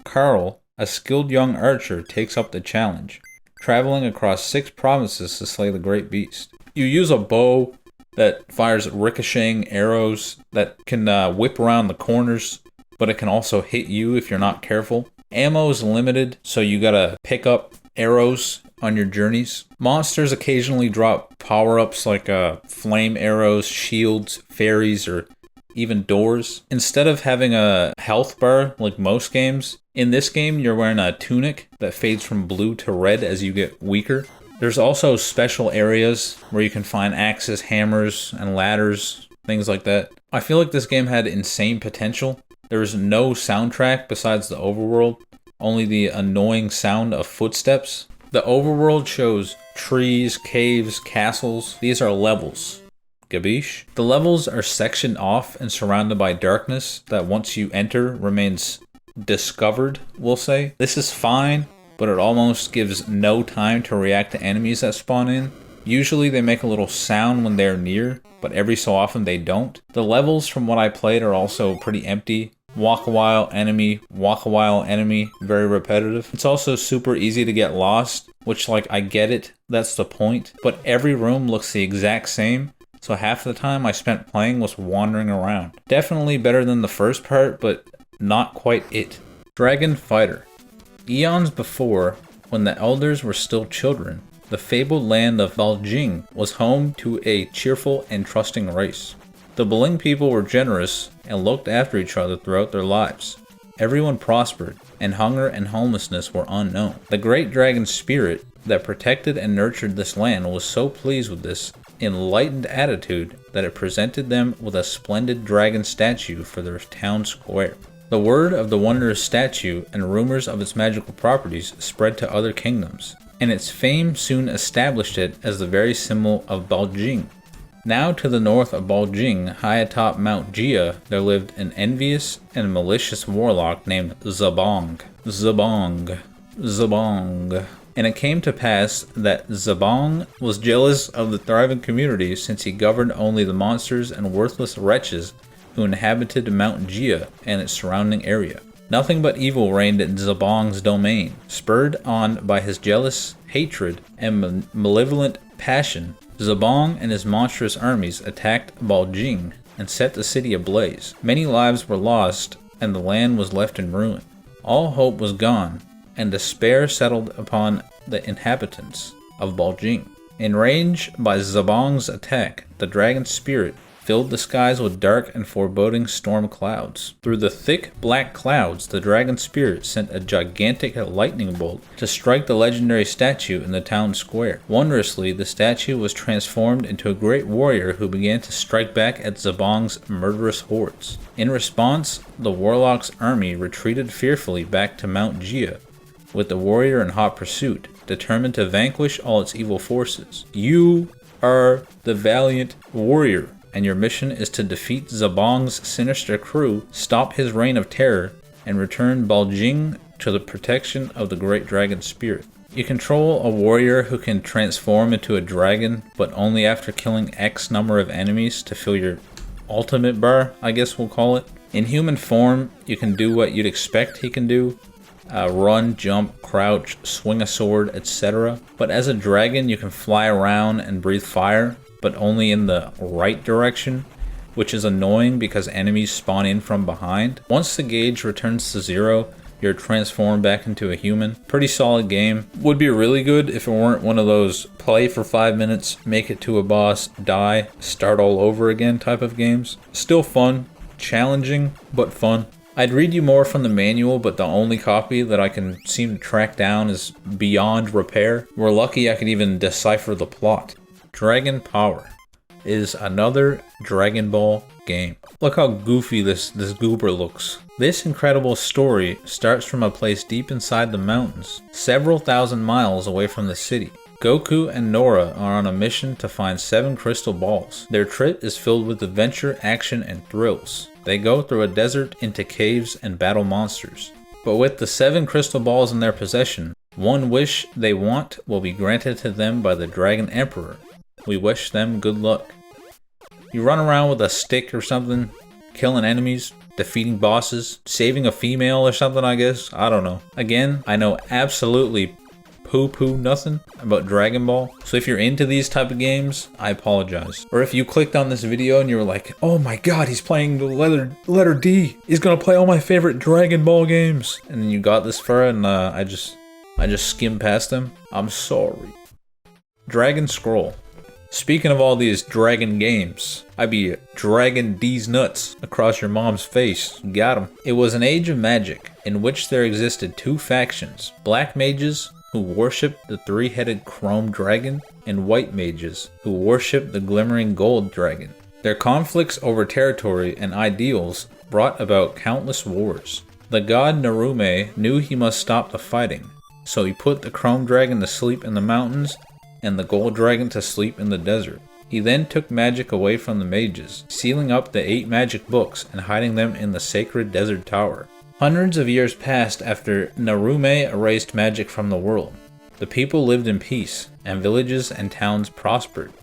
Carl, a skilled young archer, takes up the challenge, traveling across 6 provinces to slay the great beast. You use a bow that fires ricocheting arrows that can whip around the corners, but it can also hit you if you're not careful. Ammo is limited, so you gotta pick up arrows on your journeys. Monsters occasionally drop power-ups like flame arrows, shields, fairies, or even doors. Instead of having a health bar like most games, in this game you're wearing a tunic that fades from blue to red as you get weaker. There's also special areas where you can find axes, hammers, and ladders, things like that. I feel like this game had insane potential. There is no soundtrack besides the overworld, only the annoying sound of footsteps. The overworld shows trees, caves, castles. These are levels. Gabish? The levels are sectioned off and surrounded by darkness that once you enter remains discovered, we'll say. This is fine, but it almost gives no time to react to enemies that spawn in. Usually they make a little sound when they're near, but every so often they don't. The levels from what I played are also pretty empty. Walk a while, enemy, walk a while, enemy, very repetitive. It's also super easy to get lost, which I get it, that's the point. But every room looks the exact same, so half the time I spent playing was wandering around. Definitely better than the first part, but not quite it. Dragon Fighter. Eons before, when the elders were still children, the fabled land of Valjing was home to a cheerful and trusting race. The Bling people were generous and looked after each other throughout their lives. Everyone prospered, and hunger and homelessness were unknown. The great dragon spirit that protected and nurtured this land was so pleased with this enlightened attitude that it presented them with a splendid dragon statue for their town square. The word of the wondrous statue and rumors of its magical properties spread to other kingdoms, and its fame soon established it as the very symbol of Baljing. Now to the north of Baljing, high atop Mount Jia, there lived an envious and malicious warlock named Zabong. And it came to pass that Zabong was jealous of the thriving community, since he governed only the monsters and worthless wretches who inhabited Mount Jia and its surrounding area. Nothing but evil reigned in Zabong's domain. Spurred on by his jealous hatred and malevolent passion, Zabong and his monstrous armies attacked Baljing and set the city ablaze. Many lives were lost, and the land was left in ruin. All hope was gone, and despair settled upon the inhabitants of Baljing. Enraged by Zabong's attack, the dragon spirit filled the skies with dark and foreboding storm clouds. Through the thick black clouds, the dragon spirit sent a gigantic lightning bolt to strike the legendary statue in the town square. Wondrously, the statue was transformed into a great warrior who began to strike back at Zabong's murderous hordes. In response, the warlock's army retreated fearfully back to Mount Jia, with the warrior in hot pursuit, determined to vanquish all its evil forces. You are the valiant warrior, and your mission is to defeat Zabong's sinister crew, stop his reign of terror, and return Baljing to the protection of the great dragon spirit. You control a warrior who can transform into a dragon, but only after killing X number of enemies to fill your ultimate bar, I guess we'll call it. In human form, you can do what you'd expect he can do. Run, jump, crouch, swing a sword, etc. But as a dragon, you can fly around and breathe fire, but only in the right direction, which is annoying because enemies spawn in from behind. Once the gauge returns to 0, you're transformed back into a human. Pretty solid game. Would be really good if it weren't one of those play for 5 minutes, make it to a boss, die, start all over again type of games. Still fun, challenging, but fun. I'd read you more from the manual, but the only copy that I can seem to track down is Beyond Repair. We're lucky I could even decipher the plot. Dragon Power is another Dragon Ball game. Look how goofy this goober looks. This incredible story starts from a place deep inside the mountains, several thousand miles away from the city. Goku and Nora are on a mission to find 7 crystal balls. Their trip is filled with adventure, action, and thrills. They go through a desert, into caves, and battle monsters. But with the 7 crystal balls in their possession, one wish they want will be granted to them by the Dragon Emperor. We wish them good luck. You run around with a stick or something, killing enemies, defeating bosses, saving a female or something, I guess. I don't know. Again, I know absolutely poo-poo nothing about Dragon Ball. So if you're into these type of games, I apologize. Or if you clicked on this video and you were like, oh my god, he's playing the letter D. He's gonna play all my favorite Dragon Ball games. And then you got this far and I just skimmed past them. I'm sorry. Dragon Scroll. Speaking of all these dragon games, I be dragging D's nuts across your mom's face. Got 'em. It was an age of magic in which there existed 2 factions. Black mages, who worshipped the 3-headed chrome dragon, and white mages, who worshipped the glimmering gold dragon. Their conflicts over territory and ideals brought about countless wars. The god Narume knew he must stop the fighting, so he put the chrome dragon to sleep in the mountains and the gold dragon to sleep in the desert. He then took magic away from the mages, sealing up the 8 magic books and hiding them in the sacred desert tower. Hundreds of years passed after Narume erased magic from the world. The people lived in peace, and villages and towns prospered.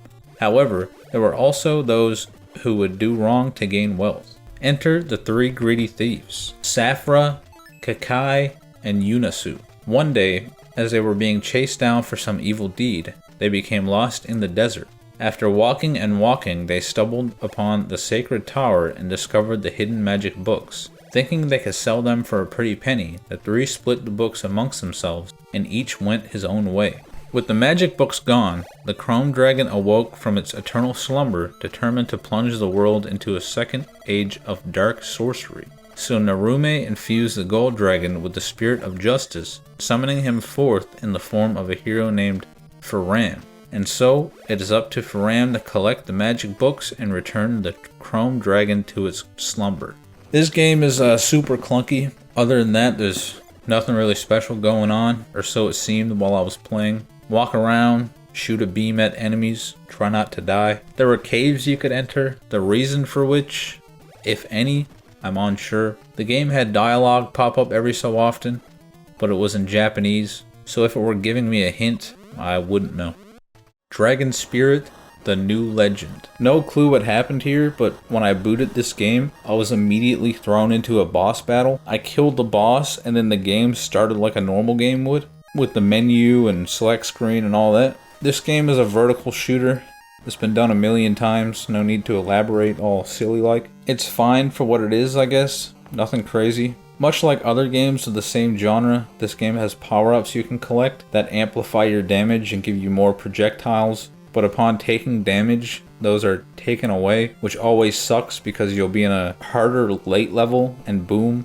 However, there were also those who would do wrong to gain wealth. Enter the 3 greedy thieves, Safra, Kakai, and Yunasu. One day, as they were being chased down for some evil deed, they became lost in the desert. After walking and walking, they stumbled upon the sacred tower and discovered the hidden magic books. Thinking they could sell them for a pretty penny, the 3 split the books amongst themselves, and each went his own way. With the magic books gone, the chrome dragon awoke from its eternal slumber, determined to plunge the world into a second age of dark sorcery. So Narume infused the gold dragon with the spirit of justice, summoning him forth in the form of a hero named Ferran, And so, it is up to Faram to collect the magic books and return the chrome dragon to its slumber. This game is super clunky. Other than that, there's nothing really special going on, or so it seemed while I was playing. Walk around, shoot a beam at enemies, try not to die. There were caves you could enter, the reason for which, if any, I'm unsure. The game had dialogue pop up every so often, but it was in Japanese, so if it were giving me a hint, I wouldn't know. Dragon Spirit, the new legend. No clue what happened here, but when I booted this game, I was immediately thrown into a boss battle. I killed the boss, and then the game started like a normal game would, with the menu and select screen and all that. This game is a vertical shooter. It's been done a million times, no need to elaborate all silly like. It's fine for what it is, I guess. Nothing crazy. Much like other games of the same genre, this game has power-ups you can collect that amplify your damage and give you more projectiles, but upon taking damage, those are taken away, which always sucks because you'll be in a harder late level and boom,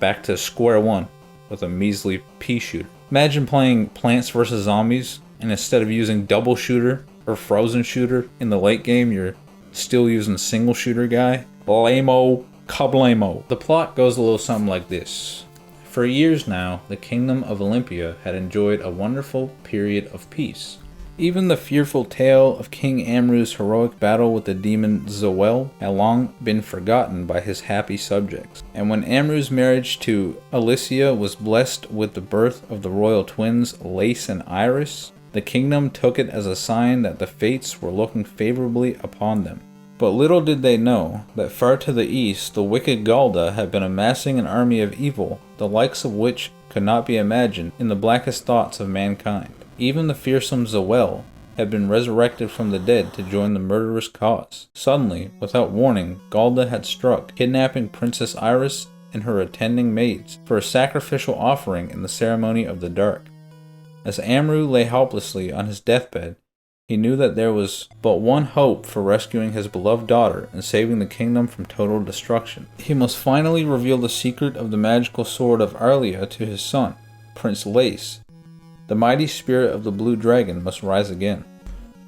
back to square one with a measly pea shooter. Imagine playing Plants vs. Zombies, and instead of using double shooter or frozen shooter in the late game, you're still using single shooter guy. Lame-o, kablamo. The plot goes a little something like this. For years now, the kingdom of Olympia had enjoyed a wonderful period of peace. Even the fearful tale of King Amru's heroic battle with the demon Zoel had long been forgotten by his happy subjects. And when Amru's marriage to Alicia was blessed with the birth of the royal twins Lace and Iris, the kingdom took it as a sign that the fates were looking favorably upon them. But little did they know that far to the east, the wicked Galda had been amassing an army of evil, the likes of which could not be imagined in the blackest thoughts of mankind. Even the fearsome Zoel had been resurrected from the dead to join the murderous cause. Suddenly, without warning, Galda had struck, kidnapping Princess Iris and her attending maids for a sacrificial offering in the ceremony of the dark. As Amru lay helplessly on his deathbed, he knew that there was but one hope for rescuing his beloved daughter and saving the kingdom from total destruction. He must finally reveal the secret of the magical sword of Arlia to his son, Prince Lace. The mighty spirit of the blue dragon must rise again.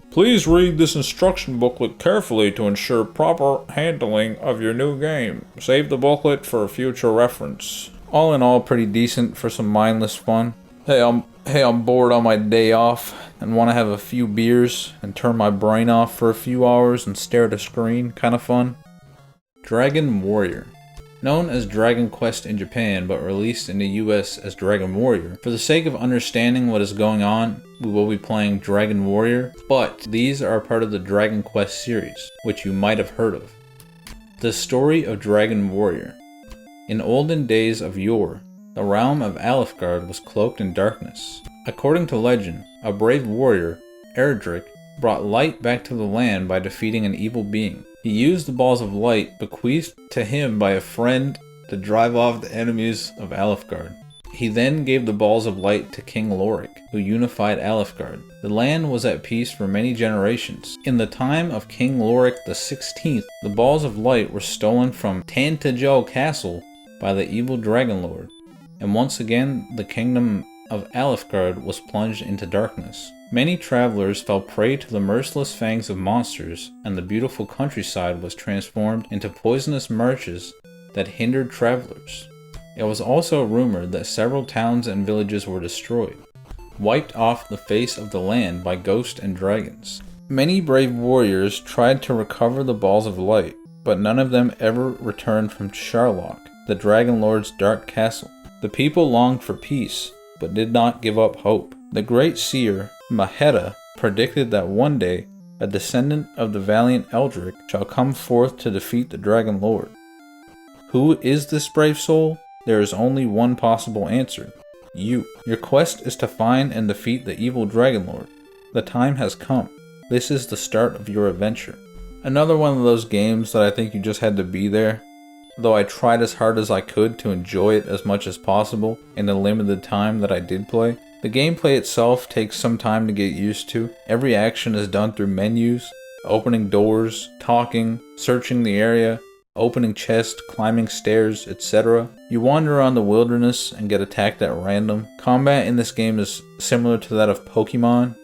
Please read this instruction booklet carefully to ensure proper handling of your new game. Save the booklet for future reference. All in all, pretty decent for some mindless fun. Hey, I'm bored on my day off and want to have a few beers and turn my brain off for a few hours and stare at a screen. Kind of fun. Dragon Warrior. Known as Dragon Quest in Japan but released in the US as Dragon Warrior. For the sake of understanding what is going on, we will be playing Dragon Warrior, but these are part of the Dragon Quest series, which you might have heard of. The story of Dragon Warrior. In olden days of yore, the realm of Alefgard was cloaked in darkness. According to legend, a brave warrior, Erdrick, brought light back to the land by defeating an evil being. He used the balls of light bequeathed to him by a friend to drive off the enemies of Alefgard. He then gave the balls of light to King Lorik, who unified Alefgard. The land was at peace for many generations. In the time of King Lorik XVI, the balls of light were stolen from Tantagel Castle by the evil Dragon Lord, and once again the kingdom of Alefgard was plunged into darkness. Many travelers fell prey to the merciless fangs of monsters, and the beautiful countryside was transformed into poisonous marshes that hindered travelers. It was also rumored that several towns and villages were destroyed, wiped off the face of the land by ghosts and dragons. Many brave warriors tried to recover the balls of light, but none of them ever returned from Sharlock, the Dragon Lord's dark castle. The people longed for peace, but did not give up hope. The great seer, Maheta, predicted that one day a descendant of the valiant Eldrick shall come forth to defeat the Dragon Lord. Who is this brave soul? There is only one possible answer. You. Your quest is to find and defeat the evil Dragon Lord. The time has come. This is the start of your adventure. Another one of those games that I think you just had to be there. Though I tried as hard as I could to enjoy it as much as possible in the limited time that I did play. The gameplay itself takes some time to get used to. Every action is done through menus, opening doors, talking, searching the area, opening chests, climbing stairs, etc. You wander around the wilderness and get attacked at random. Combat in this game is similar to that of Pokemon,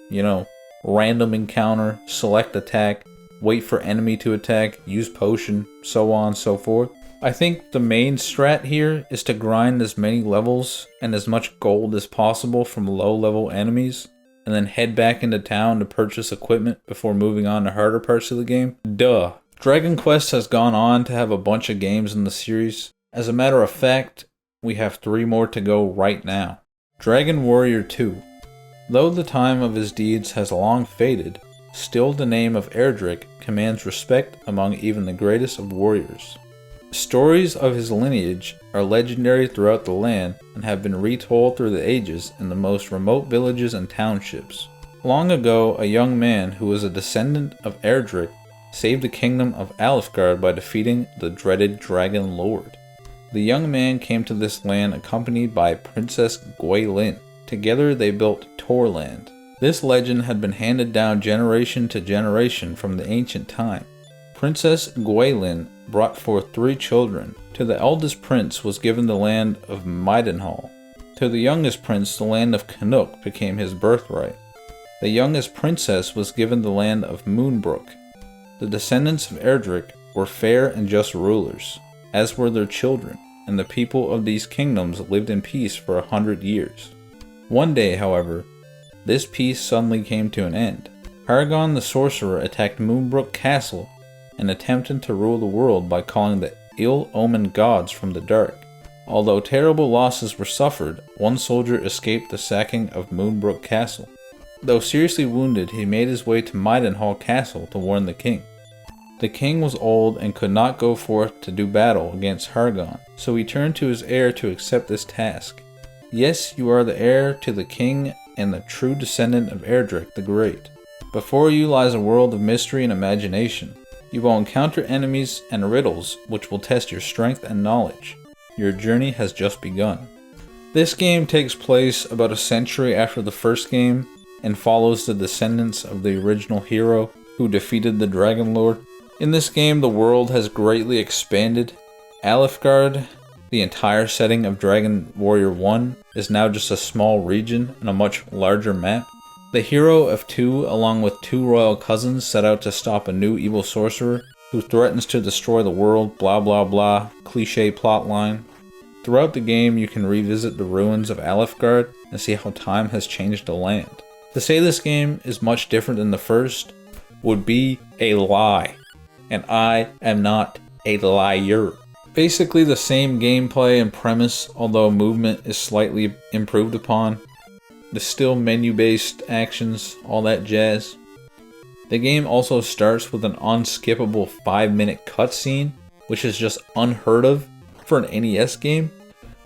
random encounter, select attack, wait for enemy to attack, use potion, so on and so forth. I think the main strat here is to grind as many levels and as much gold as possible from low level enemies, and then head back into town to purchase equipment before moving on to harder parts of the game. Duh. Dragon Quest has gone on to have a bunch of games in the series. As a matter of fact, we have 3 more to go right now. Dragon Warrior 2. Though the time of his deeds has long faded, still the name of Erdrick commands respect among even the greatest of warriors. Stories of his lineage are legendary throughout the land and have been retold through the ages in the most remote villages and townships. Long ago, a young man who was a descendant of Erdrick saved the kingdom of Alefgard by defeating the dreaded Dragon Lord. The young man came to this land accompanied by Princess Gwaelin. Together they built Torland. This legend had been handed down generation to generation from the ancient time. Princess Gwaelin brought forth 3 children. To the eldest prince was given the land of Maidenhall. To the youngest prince the land of Canuck became his birthright. The youngest princess was given the land of Moonbrook. The descendants of Erdrick were fair and just rulers, as were their children, and the people of these kingdoms lived in peace for 100 years. One day, however, this peace suddenly came to an end. Hargon the sorcerer attacked Moonbrook Castle and attempted to rule the world by calling the ill-omened gods from the dark. Although terrible losses were suffered, one soldier escaped the sacking of Moonbrook Castle. Though seriously wounded, he made his way to Maidenhall Castle to warn the king. The king was old and could not go forth to do battle against Hargon, so he turned to his heir to accept this task. Yes, you are the heir to the king and the true descendant of Erdrick the Great. Before you lies a world of mystery and imagination. You will encounter enemies and riddles which will test your strength and knowledge. Your journey has just begun. This game takes place about a century after the first game and follows the descendants of the original hero who defeated the Dragon Lord. In this game, the world has greatly expanded. Alefgard, the entire setting of Dragon Warrior 1, is now just a small region and a much larger map. The hero of 2, along with 2 royal cousins, set out to stop a new evil sorcerer who threatens to destroy the world, blah blah blah, cliche plotline. Throughout the game, you can revisit the ruins of Alefgard and see how time has changed the land. To say this game is much different than the first would be a lie, and I am not a liar. Basically the same gameplay and premise, although movement is slightly improved upon. The still menu-based actions, all that jazz. The game also starts with an unskippable 5-minute cutscene, which is just unheard of for an NES game,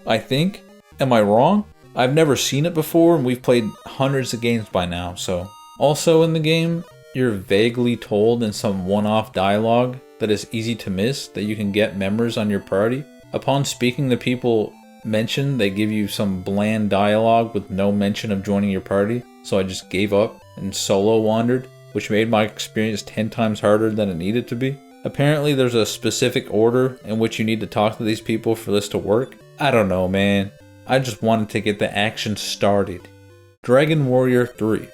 I think. Am I wrong? I've never seen it before, and we've played hundreds of games by now, so. Also in the game, you're vaguely told in some one-off dialogue that is easy to miss that you can get members on your party. Upon speaking to people mentioned, they give you some bland dialogue with no mention of joining your party, so I just gave up and solo wandered, which made my experience 10 times harder than it needed to be. Apparently there's a specific order in which you need to talk to these people for this to work. I don't know, man. I just wanted to get the action started. Dragon Warrior 3.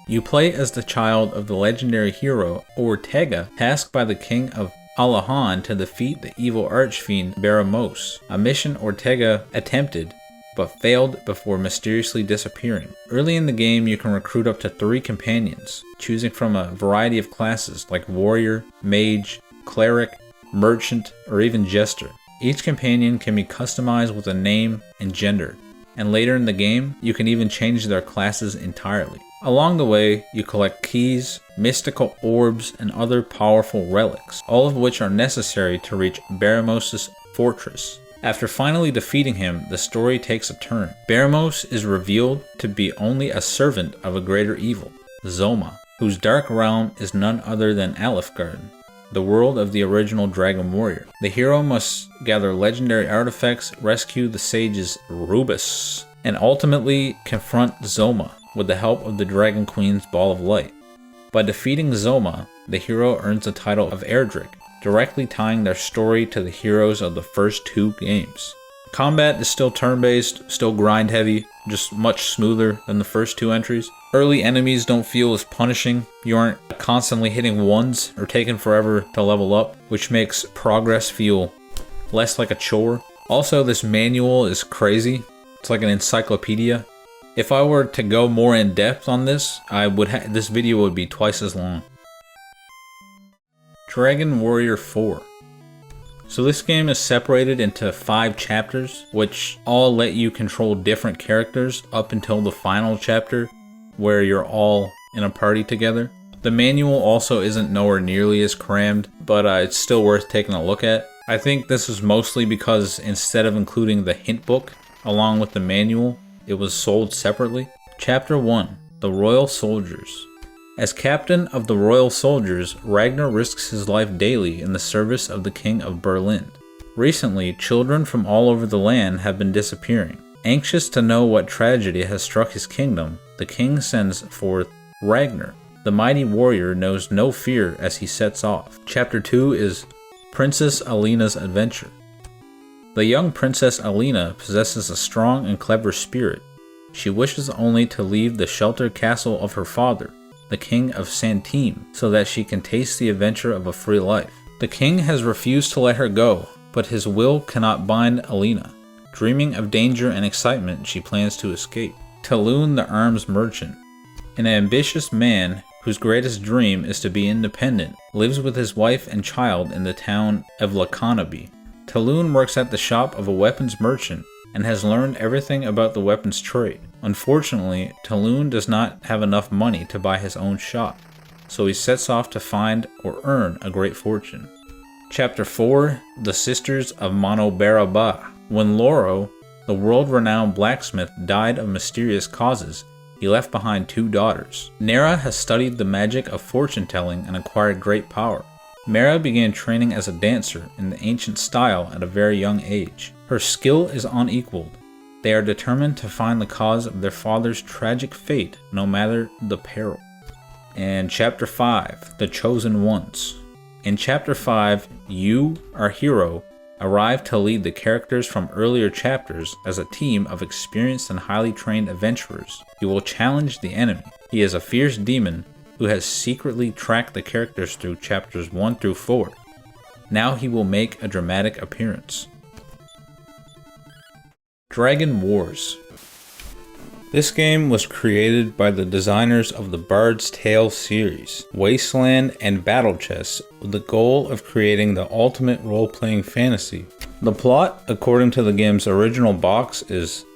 You play as the child of the legendary hero Ortega, tasked by the king of Alahan to defeat the evil archfiend Baramos, a mission Ortega attempted but failed before mysteriously disappearing. Early in the game, you can recruit up to 3 companions, choosing from a variety of classes like warrior, mage, cleric, merchant, or even jester. Each companion can be customized with a name and gender, and later in the game, you can even change their classes entirely. Along the way, you collect keys, mystical orbs, and other powerful relics, all of which are necessary to reach Baramos' fortress. After finally defeating him, the story takes a turn. Baramos is revealed to be only a servant of a greater evil, Zoma, whose dark realm is none other than Alefgard, the world of the original Dragon Warrior. The hero must gather legendary artifacts, rescue the sages Rubus, and ultimately confront Zoma with the help of the Dragon Queen's Ball of Light. By defeating Zoma, the hero earns the title of Erdrick, directly tying their story to the heroes of the first 2 games. Combat is still turn-based, still grind-heavy, just much smoother than the first 2 entries. Early enemies don't feel as punishing. You aren't constantly hitting ones or taking forever to level up, which makes progress feel less like a chore. Also, this manual is crazy. It's like an encyclopedia. If I were to go more in depth on this, this video would be twice as long. Dragon Warrior 4. So this game is separated into 5 chapters, which all let you control different characters up until the final chapter, where you're all in a party together. The manual also isn't nowhere nearly as crammed, but it's still worth taking a look at. I think this is mostly because instead of including the hint book along with the manual, it was sold separately. Chapter 1, The Royal Soldiers. As captain of the Royal Soldiers, Ragnar risks his life daily in the service of the King of Berlin. Recently, children from all over the land have been disappearing. Anxious to know what tragedy has struck his kingdom, the king sends forth Ragnar. The mighty warrior knows no fear as he sets off. Chapter 2 is Princess Alina's Adventure. The young Princess Alina possesses a strong and clever spirit. She wishes only to leave the sheltered castle of her father, the King of Thime, so that she can taste the adventure of a free life. The king has refused to let her go, but his will cannot bind Alina. Dreaming of danger and excitement, she plans to escape. Thoon the arms merchant. An ambitious man whose greatest dream is to be independent, lives with his wife and child in the town of Lakanaby. Thoon works at the shop of a weapons merchant and has learned everything about the weapons trade. Unfortunately, Thoon does not have enough money to buy his own shop, so he sets off to find or earn a great fortune. Chapter 4, The Sisters of Monobaraba. When Loro, the world-renowned blacksmith, died of mysterious causes, he left behind 2 daughters. Nera has studied the magic of fortune-telling and acquired great power. Mera began training as a dancer in the ancient style at a very young age. Her skill is unequaled. They are determined to find the cause of their father's tragic fate, no matter the peril. And Chapter 5, The Chosen Ones. In Chapter 5, you, our hero, arrive to lead the characters from earlier chapters as a team of experienced and highly trained adventurers. You will challenge the enemy. He is a fierce demon who has secretly tracked the characters through chapters 1 through 4. Now he will make a dramatic appearance. Dragon Wars. This game was created by the designers of the Bard's Tale series, Wasteland and Battle Chess, with the goal of creating the ultimate role-playing fantasy. The plot, according to the game's original box, is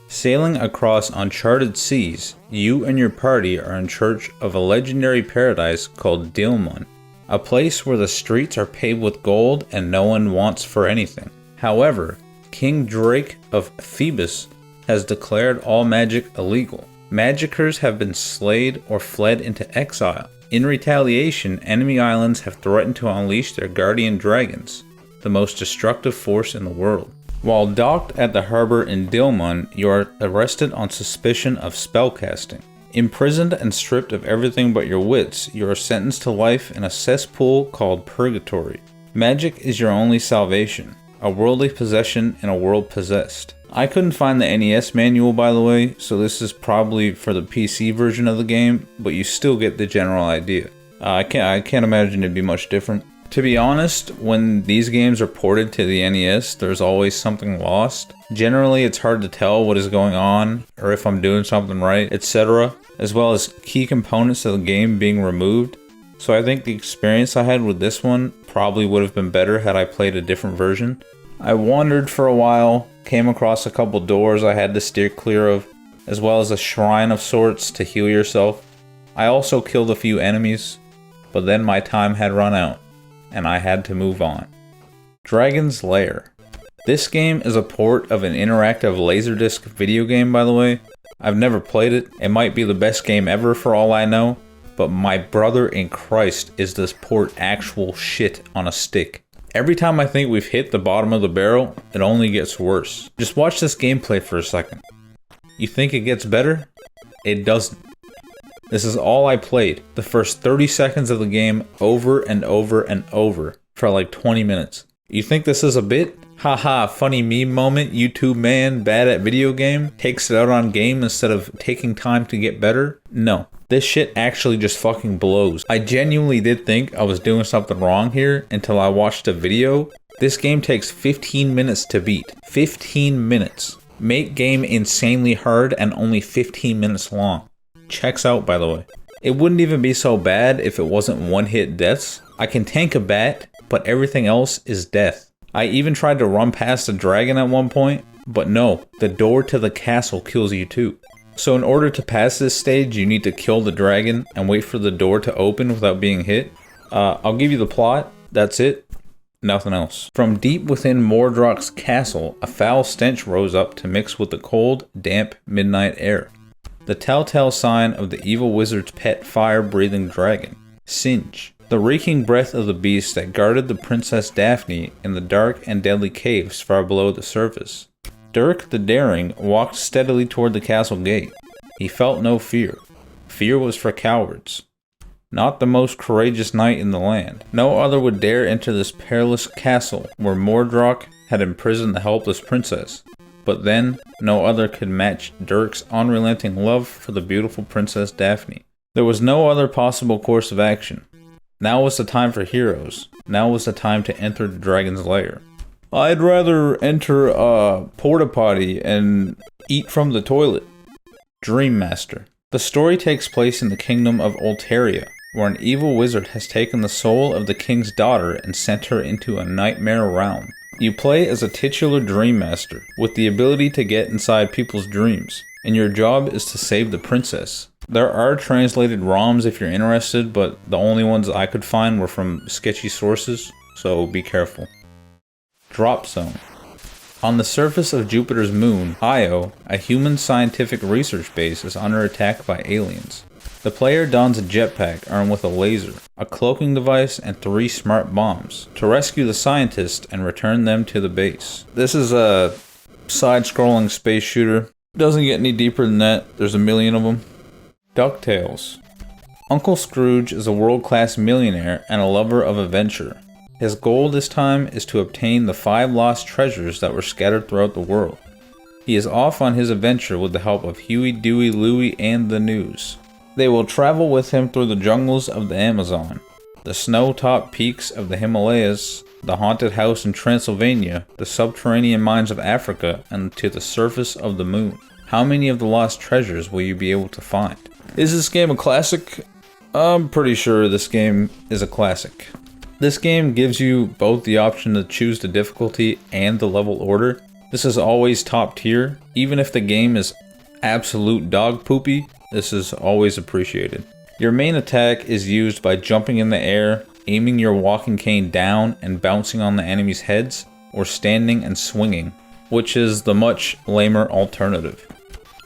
sailing across uncharted seas, you and your party are in search of a legendary paradise called Dilmun, a place where the streets are paved with gold and no one wants for anything. However, King Drake of Phoebus has declared all magic illegal. Magickers have been slayed or fled into exile. In retaliation, enemy islands have threatened to unleash their guardian dragons, the most destructive force in the world. While docked at the harbor in Dilmun, you are arrested on suspicion of spellcasting. Imprisoned and stripped of everything but your wits, you are sentenced to life in a cesspool called Purgatory. Magic is your only salvation, a worldly possession in a world possessed. I couldn't find the NES manual, by the way, so this is probably for the PC version of the game, but you still get the general idea. I can't imagine it'd be much different. To be honest, when these games are ported to the NES, there's always something lost. Generally, it's hard to tell what is going on, or if I'm doing something right, etc., as well as key components of the game being removed. So I think the experience I had with this one probably would have been better had I played a different version. I wandered for a while, came across a couple doors I had to steer clear of, as well as a shrine of sorts to heal yourself. I also killed a few enemies, but then my time had run out, and I had to move on. Dragon's Lair. This game is a port of an interactive Laserdisc video game, by the way. I've never played it. It might be the best game ever for all I know, but my brother in Christ is this port actual shit on a stick. Every time I think we've hit the bottom of the barrel, it only gets worse. Just watch this gameplay for a second. You think it gets better? It doesn't. This is all I played, the first 30 seconds of the game over and over and over for like 20 minutes. You think this is a bit? Haha, funny meme moment, YouTube man bad at video game, takes it out on game instead of taking time to get better? No. This shit actually just fucking blows. I genuinely did think I was doing something wrong here until I watched a video. This game takes 15 minutes to beat. 15 minutes. Make game insanely hard and only 15 minutes long. Checks out, by the way. It wouldn't even be so bad if it wasn't one-hit deaths. I can tank a bat, but everything else is death. I even tried to run past a dragon at one point, but no, the door to the castle kills you too. So in order to pass this stage, you need to kill the dragon and wait for the door to open without being hit. I'll give you the plot, that's it, nothing else. From deep within Mordrock's castle, a foul stench rose up to mix with the cold, damp midnight air. The telltale sign of the evil wizard's pet fire-breathing dragon, Singe. The reeking breath of the beast that guarded the Princess Daphne in the dark and deadly caves far below the surface. Dirk the Daring walked steadily toward the castle gate. He felt no fear. Fear was for cowards. Not the most courageous knight in the land. No other would dare enter this perilous castle where Mordrock had imprisoned the helpless princess. But then, no other could match Dirk's unrelenting love for the beautiful Princess Daphne. There was no other possible course of action. Now was the time for heroes. Now was the time to enter the dragon's lair. I'd rather enter a porta potty and eat from the toilet. Dream Master. The story takes place in the kingdom of Ulteria, where an evil wizard has taken the soul of the king's daughter and sent her into a nightmare realm. You play as a titular Dream Master, with the ability to get inside people's dreams, and your job is to save the princess. There are translated ROMs if you're interested, but the only ones I could find were from sketchy sources, so be careful. Drop Zone. On the surface of Jupiter's moon, Io, a human scientific research base, is under attack by aliens. The player dons a jetpack armed with a laser, a cloaking device, and 3 smart bombs to rescue the scientists and return them to the base. This is a side-scrolling space shooter. Doesn't get any deeper than that. There's a million of them. DuckTales. Uncle Scrooge is a world-class millionaire and a lover of adventure. His goal this time is to obtain the 5 lost treasures that were scattered throughout the world. He is off on his adventure with the help of Huey, Dewey, Louie, and the news. They will travel with him through the jungles of the Amazon, the snow-topped peaks of the Himalayas, the haunted house in Transylvania, the subterranean mines of Africa, and to the surface of the moon. How many of the lost treasures will you be able to find? Is this game a classic? I'm pretty sure this game is a classic. This game gives you both the option to choose the difficulty and the level order. This is always top tier. Even if the game is absolute dog poopy, this is always appreciated. Your main attack is used by jumping in the air, aiming your walking cane down and bouncing on the enemy's heads, or standing and swinging, which is the much lamer alternative.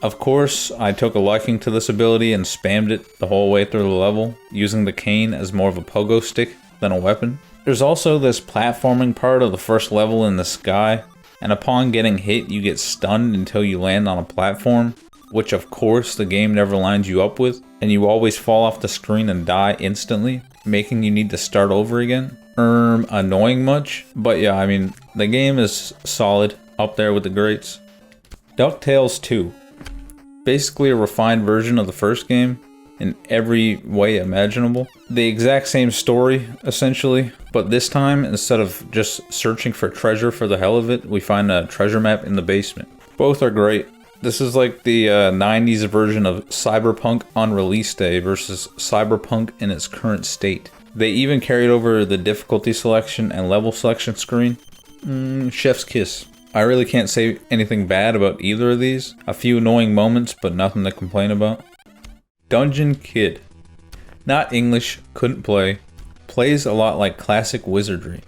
Of course, I took a liking to this ability and spammed it the whole way through the level, using the cane as more of a pogo stick than a weapon. There's also this platforming part of the first level in the sky, and upon getting hit you get stunned until you land on a platform, which of course the game never lines you up with, and you always fall off the screen and die instantly, making you need to start over again. Annoying much, but yeah, I mean, the game is solid, up there with the greats. DuckTales 2. Basically a refined version of the first game in every way imaginable. The exact same story, essentially, but this time, instead of just searching for treasure for the hell of it, we find a treasure map in the basement. Both are great. This is like the 90s version of Cyberpunk on release day versus Cyberpunk in its current state. They even carried over the difficulty selection and level selection screen. Chef's kiss. I really can't say anything bad about either of these. A few annoying moments, but nothing to complain about. Dungeon Kid. Not English, couldn't play. Plays a lot like classic wizardry.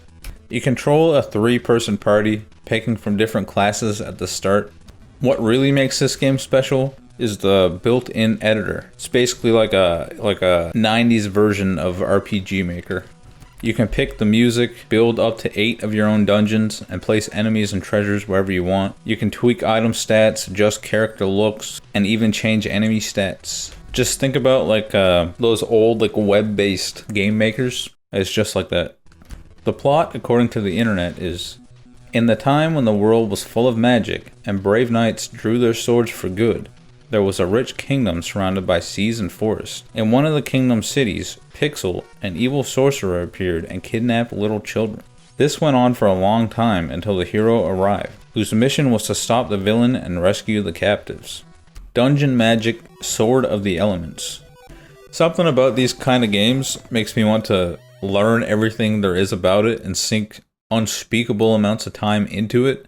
You control a 3-person party, picking from different classes at the start. What really makes this game special is the built-in editor. It's basically like a 90s version of RPG Maker. You can pick the music, build up to 8 of your own dungeons, and place enemies and treasures wherever you want. You can tweak item stats, adjust character looks, and even change enemy stats. Just think about like those old like web-based game makers. It's just like that. The plot, according to the internet, is: in the time when the world was full of magic, and brave knights drew their swords for good, there was a rich kingdom surrounded by seas and forests. In one of the kingdom's cities, Pixel, an evil sorcerer, appeared and kidnapped little children. This went on for a long time until the hero arrived, whose mission was to stop the villain and rescue the captives. Dungeon Magic: Sword of the Elements. Something about these kind of games makes me want to learn everything there is about it and sink unspeakable amounts of time into it.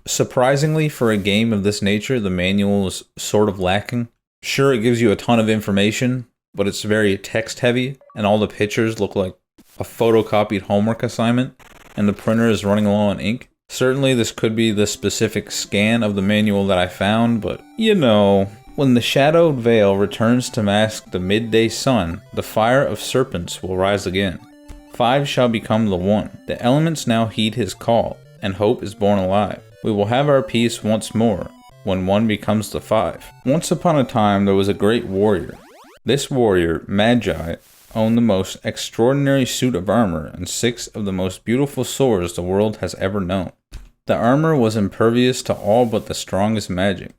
Surprisingly, for a game of this nature, the manual is sort of lacking. Sure, it gives you a ton of information, but it's very text heavy, and all the pictures look like a photocopied homework assignment, and the printer is running low on ink. Certainly this could be the specific scan of the manual that I found, but you know. When the shadowed veil returns to mask the midday sun, the fire of serpents will rise again. 5 shall become the 1. The elements now heed his call, and hope is born alive. We will have our peace once more, when 1 becomes the 5. Once upon a time there was a great warrior. This warrior, Magi, owned the most extraordinary suit of armor and 6 of the most beautiful swords the world has ever known. The armor was impervious to all but the strongest magic.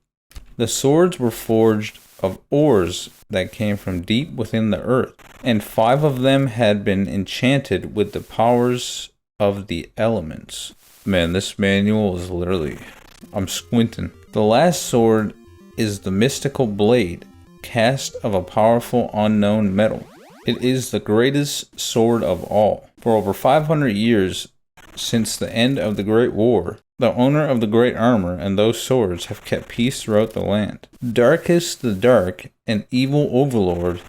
The swords were forged of ores that came from deep within the earth, and 5 of them had been enchanted with the powers of the elements. Man, this manual is literally... I'm squinting. The last sword is the mystical blade, cast of a powerful unknown metal. It is the greatest sword of all. For over 500 years, since the end of the Great War, the owner of the great armor and those swords have kept peace throughout the land. Darkus the Dark, an evil overlord,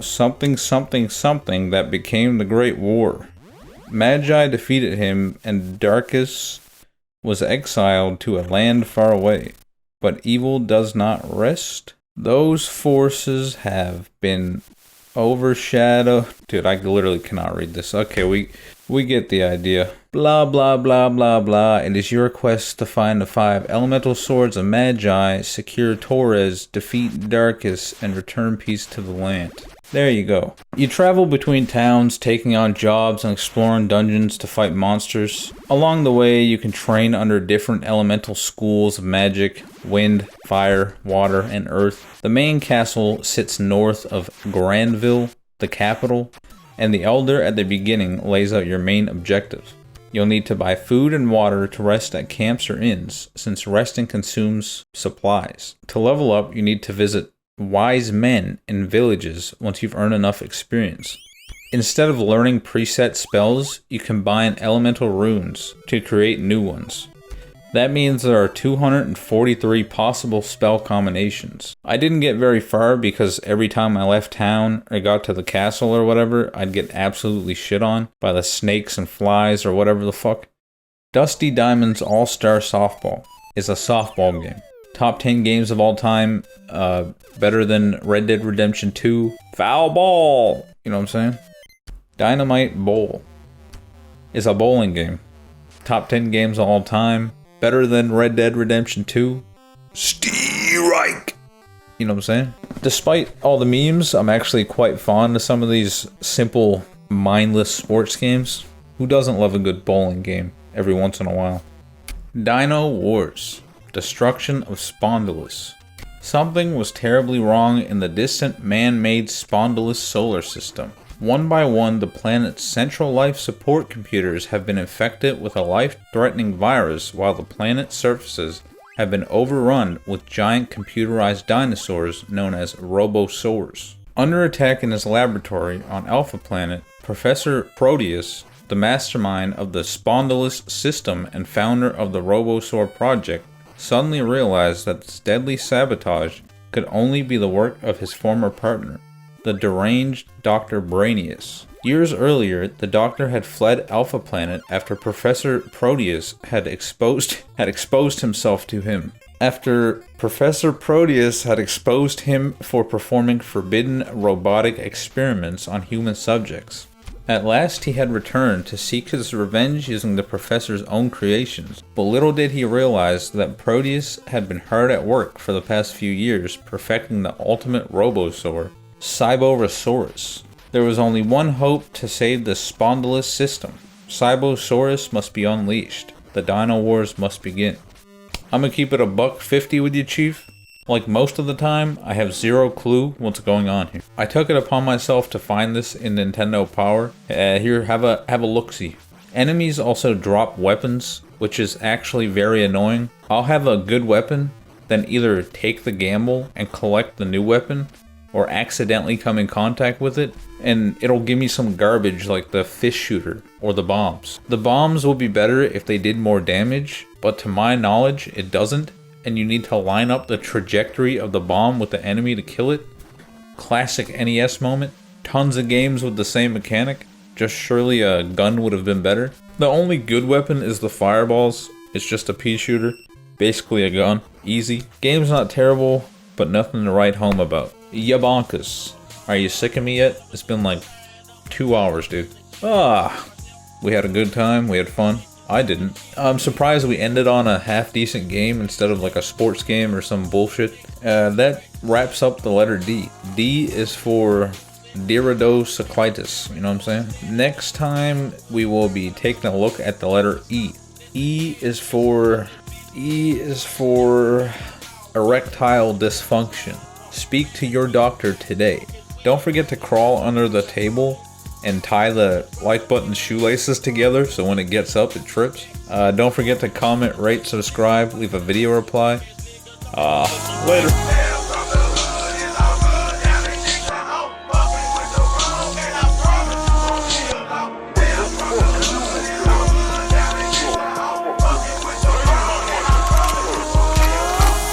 something that became the Great War. Magi defeated him, and Darkus was exiled to a land far away. But evil does not rest. Those forces have been overshadowed. Dude, I literally cannot read this. Okay, we get the idea. Blah, blah, blah, blah, blah. It is your quest to find the 5 elemental swords of Magi, secure Torres, defeat Darkus, and return peace to the land. There you go. You travel between towns, taking on jobs and exploring dungeons to fight monsters. Along the way, you can train under different elemental schools of magic: wind, fire, water, and earth. The main castle sits north of Granville, the capital, and the Elder at the beginning lays out your main objectives. You'll need to buy food and water to rest at camps or inns, since resting consumes supplies. To level up, you need to visit wise men in villages once you've earned enough experience. Instead of learning preset spells, you combine elemental runes to create new ones. That means there are 243 possible spell combinations. I didn't get very far because every time I left town or got to the castle or whatever, I'd get absolutely shit on by the snakes and flies or whatever the fuck. Dusty Diamond's All-Star Softball is a softball game. Top 10 games of all time, better than Red Dead Redemption 2. Foul ball! You know what I'm saying? Dynamite Bowl is a bowling game. Top 10 games of all time. Better than Red Dead Redemption 2. Strike! You know what I'm saying? Despite all the memes, I'm actually quite fond of some of these simple, mindless sports games. Who doesn't love a good bowling game every once in a while? Dino Wars. Destruction of Spondylus. Something was terribly wrong in the distant man-made Spondylus solar system. One by one, the planet's central life support computers have been infected with a life-threatening virus, while the planet's surfaces have been overrun with giant computerized dinosaurs known as robosaurs. Under attack in his laboratory on Alpha Planet, Professor Proteus, the mastermind of the Spondylus system and founder of the Robosaur project, suddenly realized that this deadly sabotage could only be the work of his former partner, the deranged Dr. Brainius. Years earlier, the Doctor had fled Alpha Planet after Professor Proteus had exposed himself to him. After Professor Proteus had exposed him for performing forbidden robotic experiments on human subjects. At last he had returned to seek his revenge using the Professor's own creations, but little did he realize that Proteus had been hard at work for the past few years perfecting the ultimate robosaur, Cyborosaurus. There was only one hope to save the Spondylus system. Cybosaurus must be unleashed. The Dino Wars must begin. I'm gonna keep it $1.50 with you, Chief. Like most of the time, I have zero clue what's going on here. I took it upon myself to find this in Nintendo Power. Here, have a look-see. Enemies also drop weapons, which is actually very annoying. I'll have a good weapon, then either take the gamble and collect the new weapon, or accidentally come in contact with it, and it'll give me some garbage like the fish shooter or the bombs. The bombs will be better if they did more damage, but to my knowledge, it doesn't. And you need to line up the trajectory of the bomb with the enemy to kill it. Classic NES moment. Tons of games with the same mechanic. Just surely a gun would have been better. The only good weapon is the fireballs. It's just a pea shooter. Basically a gun. Easy. Game's not terrible, but nothing to write home about. Yabonkus. Are you sick of me yet? It's been like 2 hours, dude. We had a good time. We had fun. I didn't. I'm surprised we ended on a half-decent game instead of like a sports game or some bullshit. That wraps up the letter D. D is for Diridocyclitis, you know what I'm saying? Next time, we will be taking a look at the letter E. E is for erectile dysfunction. Speak to your doctor today. Don't forget to crawl under the table and tie the like button's shoelaces together so when it gets up it trips. Don't forget to comment, rate, subscribe, leave a video reply. Later.